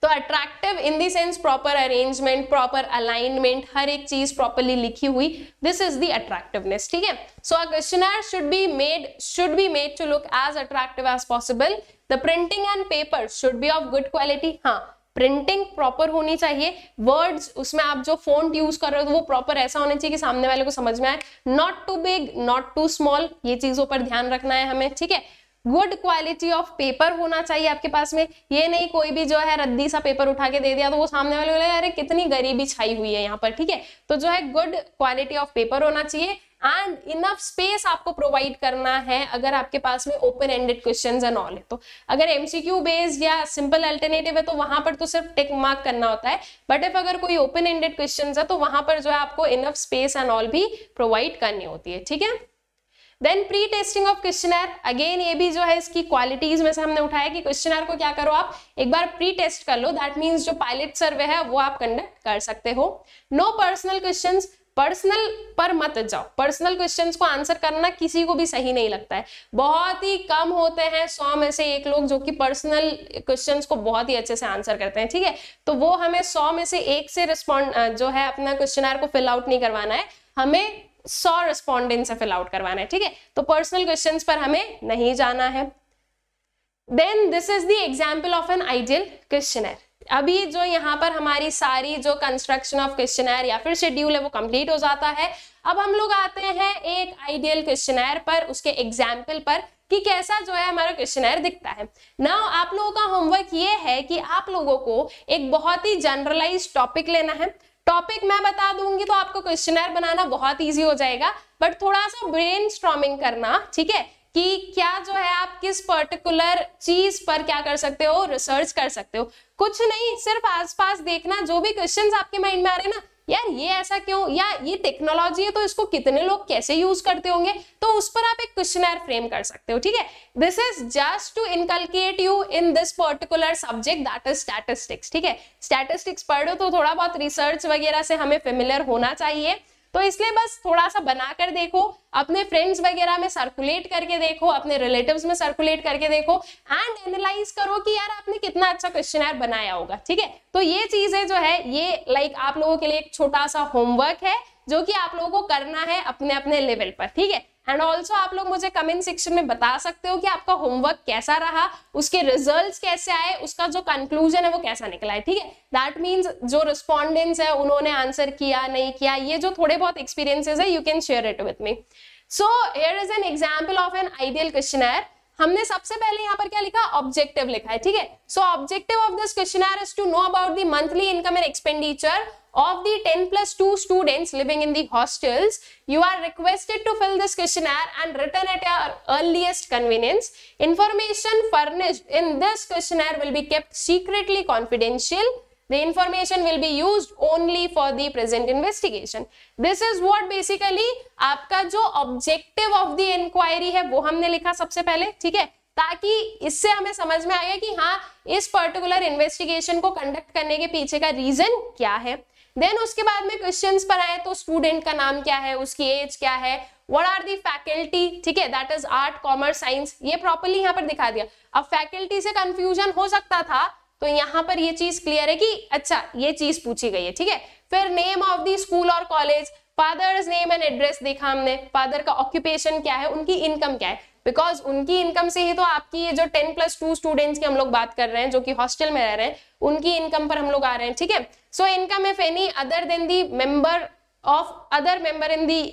S1: तो attractive in the sense proper arrangement, proper alignment, हर एक चीज प्रॉपरली लिखी हुई, दिस इज द अट्रैक्टिवनेस, ठीक है। So a questionnaire should be made to look as attractive as possible. The printing and paper should be of good quality. हाँ, printing proper होनी चाहिए, वर्ड्स उसमें आप जो फॉन्ट यूज कर रहे हो वो प्रॉपर ऐसा होना चाहिए कि सामने वाले को समझ में आए, not too big not too small, ये चीजों पर ध्यान रखना है हमें, ठीक है। गुड क्वालिटी ऑफ पेपर होना चाहिए आपके पास में, ये नहीं कोई भी जो है रद्दी सा पेपर उठा के दे दिया तो वो सामने वाले बोले अरे कितनी गरीबी छाई हुई है यहाँ पर, ठीक है। तो जो है गुड क्वालिटी ऑफ पेपर होना चाहिए एंड इनफ स्पेस आपको प्रोवाइड करना है अगर आपके पास में open ended questions and all है। तो अगर एमसीक्यू बेस्ड या सिंपल अल्टरनेटिव है तो वहां पर तो सिर्फ टिक मार्क करना होता है, बट इफ अगर कोई ओपन एंडेड क्वेश्चंस है तो वहां पर जो है आपको इनफ स्पेस एंड ऑल भी प्रोवाइड करनी होती है, ठीक है। Then pre testing of questionnaire, again ये भी जो है इसकी क्वालिटीज में से हमने उठाया कि क्वेश्चनर को क्या करो आप एक बार प्री टेस्ट कर लो, दैट मींस जो पायलट सर्वे है वो आप कंडक्ट कर सकते हो। नो पर्सनल क्वेश्चंस, पर्सनल पर मत जाओ, पर्सनल क्वेश्चंस को आंसर करना किसी को भी सही नहीं लगता है, बहुत ही कम होते हैं 100 में से 1 लोग जो कि पर्सनल क्वेश्चंस को बहुत ही अच्छे से आंसर करते हैं, ठीक है। तो वो हमें 100 में से 1 से रिस्पॉन्ड जो है अपना क्वेश्चनर को फिल आउट नहीं करवाना है, हमें 100 रिस्पोंडेंट से फिल आउट करवाना है, ठीक है। तो पर्सनल क्वेश्चंस पर हमें नहीं जाना है। Then this is the example of an ideal questionnaire. अभी जो यहाँ पर हमारी सारी जो कंस्ट्रक्शन ऑफ क्वेश्चनर या फिर शेड्यूल है वो कंप्लीट हो जाता है। अब हम लोग आते हैं एक आइडियल क्वेश्चनर पर, उसके एग्जाम्पल पर कि कैसा जो है हमारा क्वेश्चनर दिखता है। नाउ आप लोगों का होमवर्क ये है कि आप लोगों को एक बहुत ही जनरलाइज टॉपिक लेना है, टॉपिक मैं बता दूंगी तो आपको क्वेश्चनर बनाना बहुत इजी हो जाएगा, बट थोड़ा सा ब्रेनस्टॉर्मिंग करना, ठीक है, कि क्या जो है आप किस पर्टिकुलर चीज पर क्या कर सकते हो, रिसर्च कर सकते हो। कुछ नहीं, सिर्फ आसपास देखना, जो भी क्वेश्चंस आपके माइंड में आ रहे हैं ना, यार ये ऐसा क्यों, या ये टेक्नोलॉजी है तो इसको कितने लोग कैसे यूज करते होंगे, तो उस पर आप एक क्वेश्चनर फ्रेम कर सकते हो, ठीक है। This is just to inculcate you in this particular subject that is statistics, ठीक है। स्टैटिस्टिक्स पढ़ लो तो थोड़ा बहुत रिसर्च वगैरह से हमें फेमिलियर होना चाहिए, तो इसलिए बस थोड़ा सा बनाकर देखो, अपने फ्रेंड्स वगैरह में सर्कुलेट करके देखो, अपने रिलेटिव्स में सर्कुलेट करके देखो एंड एनालाइज करो कि यार आपने कितना अच्छा क्वेश्चनर बनाया होगा, ठीक है। तो ये चीजें जो है ये लाइक आप लोगों के लिए एक छोटा सा होमवर्क है जो कि आप लोगों को करना है अपने अपने लेवल पर, ठीक है। एंड ऑल्सो आप लोग मुझे कमेंट सेक्शन में बता सकते हो कि आपका होमवर्क कैसा रहा, उसके रिजल्ट्स कैसे आए, उसका जो कंक्लूजन है वो कैसा निकला है, ठीक है। दैट मीन्स जो रिस्पॉन्डेंट्स है उन्होंने आंसर किया नहीं किया, ये जो थोड़े बहुत एक्सपीरियंसेस है you can share it with me. So here is an example of an ideal questionnaire. हमने सबसे पहले यहाँ पर क्या लिखा, ऑब्जेक्टिव लिखा है, ठीक है। So objective of this questionnaire is to know about the monthly income and expenditure of the 10+2 students living in the hostels. You are requested to fill this questionnaire and return at your earliest convenience. Information furnished in this questionnaire will be kept secretly confidential. The information will be used only for the present investigation. This is what basically आपका जो objective of the inquiry है वो हमने लिखा सबसे पहले, ठीक है, ताकि इससे हमें समझ में आएगा कि हाँ इस पर्टिकुलर इन्वेस्टिगेशन को कंडक्ट करने के पीछे का रीजन क्या है। देन उसके बाद में क्वेश्चंस पर आए तो स्टूडेंट का नाम क्या है, उसकी एज क्या है, व्हाट आर दी फैकल्टी, ठीक है, that is art commerce science, ये प्रॉपर्ली यहाँ पर दिखा दिया। अब फैकल्टी से कंफ्यूजन हो सकता था तो यहाँ पर ये चीज क्लियर है कि अच्छा ये चीज पूछी गई है, ठीक है। फिर नेम ऑफ दी स्कूल और college, father's name and address देखा हमने, फादर का ऑक्यूपेशन क्या है, उनकी इनकम क्या है, बिकॉज उनकी इनकम से ही तो आपकी ये जो 10+2 स्टूडेंट्स की हम लोग बात कर रहे हैं जो कि हॉस्टल में रह रहे हैं उनकी इनकम पर हम लोग आ रहे हैं, ठीक है। So income if any other than the member of other member in the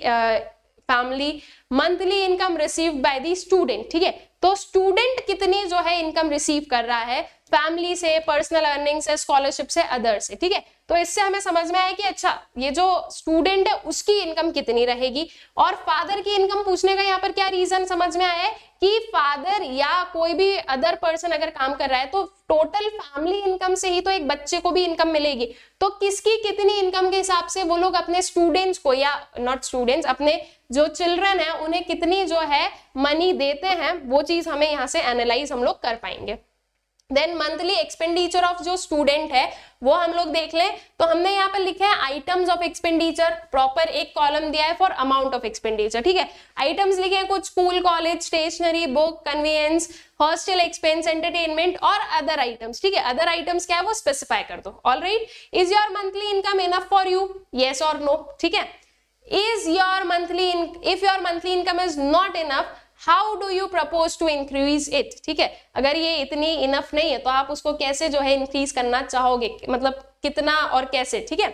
S1: family, monthly income received by the student, ठीक है। तो स्टूडेंट कितनी जो है इनकम रिसीव कर रहा है फैमिली से, पर्सनल अर्निंग से, स्कॉलरशिप से, अदर से, ठीक है। तो इससे हमें समझ में आया कि अच्छा ये जो स्टूडेंट है उसकी इनकम कितनी रहेगी, और फादर की इनकम पूछने का यहाँ पर क्या रीजन समझ में आया है कि फादर या कोई भी अदर पर्सन अगर काम कर रहा है तो टोटल फैमिली इनकम से ही तो एक बच्चे को भी इनकम मिलेगी। तो किसकी कितनी इनकम के हिसाब से वो लोग अपने स्टूडेंट्स को, या नॉट स्टूडेंट्स, अपने जो चिल्ड्रन है उन्हें कितनी जो है मनी देते हैं, वो चीज हमें यहाँ से एनालाइज हम लोग कर पाएंगे। देन मंथली एक्सपेंडिचर ऑफ जो स्टूडेंट है वो हम लोग देख लें, तो हमने यहाँ पर लिखा है आइटम्स ऑफ एक्सपेंडिचर, प्रॉपर एक कॉलम दिया है फॉर अमाउंट ऑफ एक्सपेंडिचर, ठीक है। आइटम्स लिखे हैं कुछ, school college stationery book convenience hostel expense entertainment और अदर आइटम्स, ठीक है। अदर आइटम्स क्या है वो स्पेसिफाई कर दो। All right, is your monthly income enough for you, yes और नो, ठीक है। Is your monthly, if your monthly income is not enough, how do you propose to increase it, ठीक है। अगर ये इतनी इनफ नहीं है तो आप उसको कैसे जो है इंक्रीज करना चाहोगे, मतलब कितना और कैसे, ठीक है।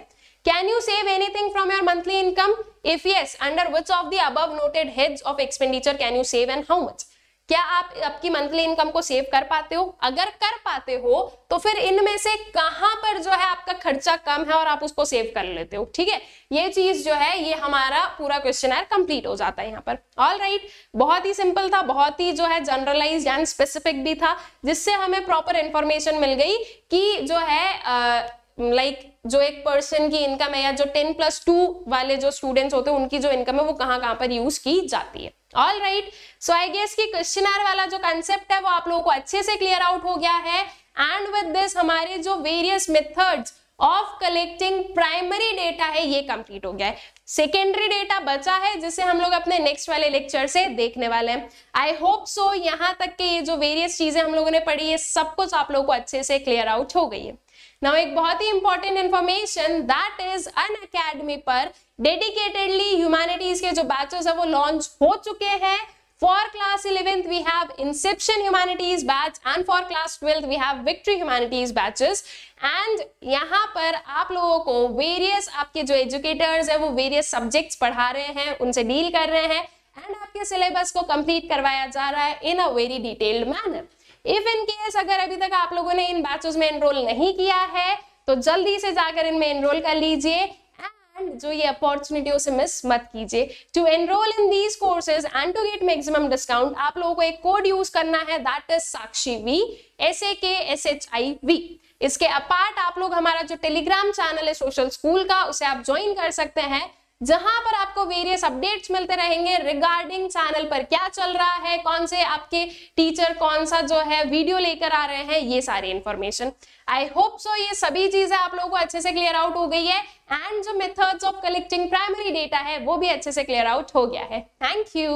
S1: Can you save anything from your monthly income, if yes under which of the above noted heads of expenditure can you save and how much. क्या आप आपकी मंथली इनकम को सेव कर पाते हो? अगर कर पाते हो तो फिर इनमें से कहां पर जो है आपका खर्चा कम है और आप उसको सेव कर लेते हो, ठीक है। ये चीज जो है ये हमारा पूरा क्वेश्चनर कंप्लीट हो जाता है यहाँ पर। ऑल राइट, बहुत ही सिंपल था, बहुत ही जो है जनरलाइज्ड एंड स्पेसिफिक भी था, जिससे हमें प्रॉपर इंफॉर्मेशन मिल गई कि जो है जो एक पर्सन की इनकम है या जो 10+2 वाले जो स्टूडेंट्स होते हैं उनकी जो इनकम है वो कहाँ पर यूज की जाती है। All right, so I guess कि क्वेश्चनर वाला जो कंसेप्ट है वो आप लोगों को अच्छे से क्लियर आउट हो गया है। एंड विद दिस हमारे जो various methods of collecting primary data है ये कंप्लीट हो गया है। सेकेंडरी डेटा बचा है जिसे हम लोग अपने नेक्स्ट वाले लेक्चर से देखने वाले हैं। आई होप सो यहाँ तक के ये जो वेरियस चीजें हम लोगों ने पढ़ी है सब कुछ आप लोगों को अच्छे से क्लियर आउट हो गई है। नाउ एक बहुत ही important information, that is Unacademy पर डेडिकेटेडली ह्यूमैनिटीज के जो बैचेस है वो लॉन्च हो चुके हैं। For class 11th we have Inception Humanities batch and for class 12th we have Victory Humanities batches and यहाँ पर आप लोगों को various आपके जो educators है वो various subjects पढ़ा रहे हैं, उनसे deal कर रहे हैं and आपके syllabus को complete करवाया जा रहा है in a very detailed manner। If in case अगर अभी तक आप लोगों ने इन बैचेस में एनरोल नहीं किया है तो जल्दी से जाकर इनमें एनरोल कर लीजिए एंड जो ये अपॉर्चुनिटी उसे मिस मत कीजिए। To enrol in these courses and to get maximum discount आप लोगों को एक कोड यूज करना है, that is Sakshi V, SAKSHIV। इसके अपार्ट आप लोग हमारा जो टेलीग्राम चैनल है सोशल स्कूल का उसे आप ज्वाइन कर सकते हैं, जहां पर आपको वेरियस अपडेट्स मिलते रहेंगे रिगार्डिंग चैनल पर क्या चल रहा है, कौन से आपके टीचर कौन सा जो है वीडियो लेकर आ रहे हैं, ये सारी इंफॉर्मेशन। आई होप सो ये सभी चीजें आप लोगों को अच्छे से क्लियर आउट हो गई है एंड जो methods of collecting primary data है वो भी अच्छे से क्लियर आउट हो गया है। Thank you.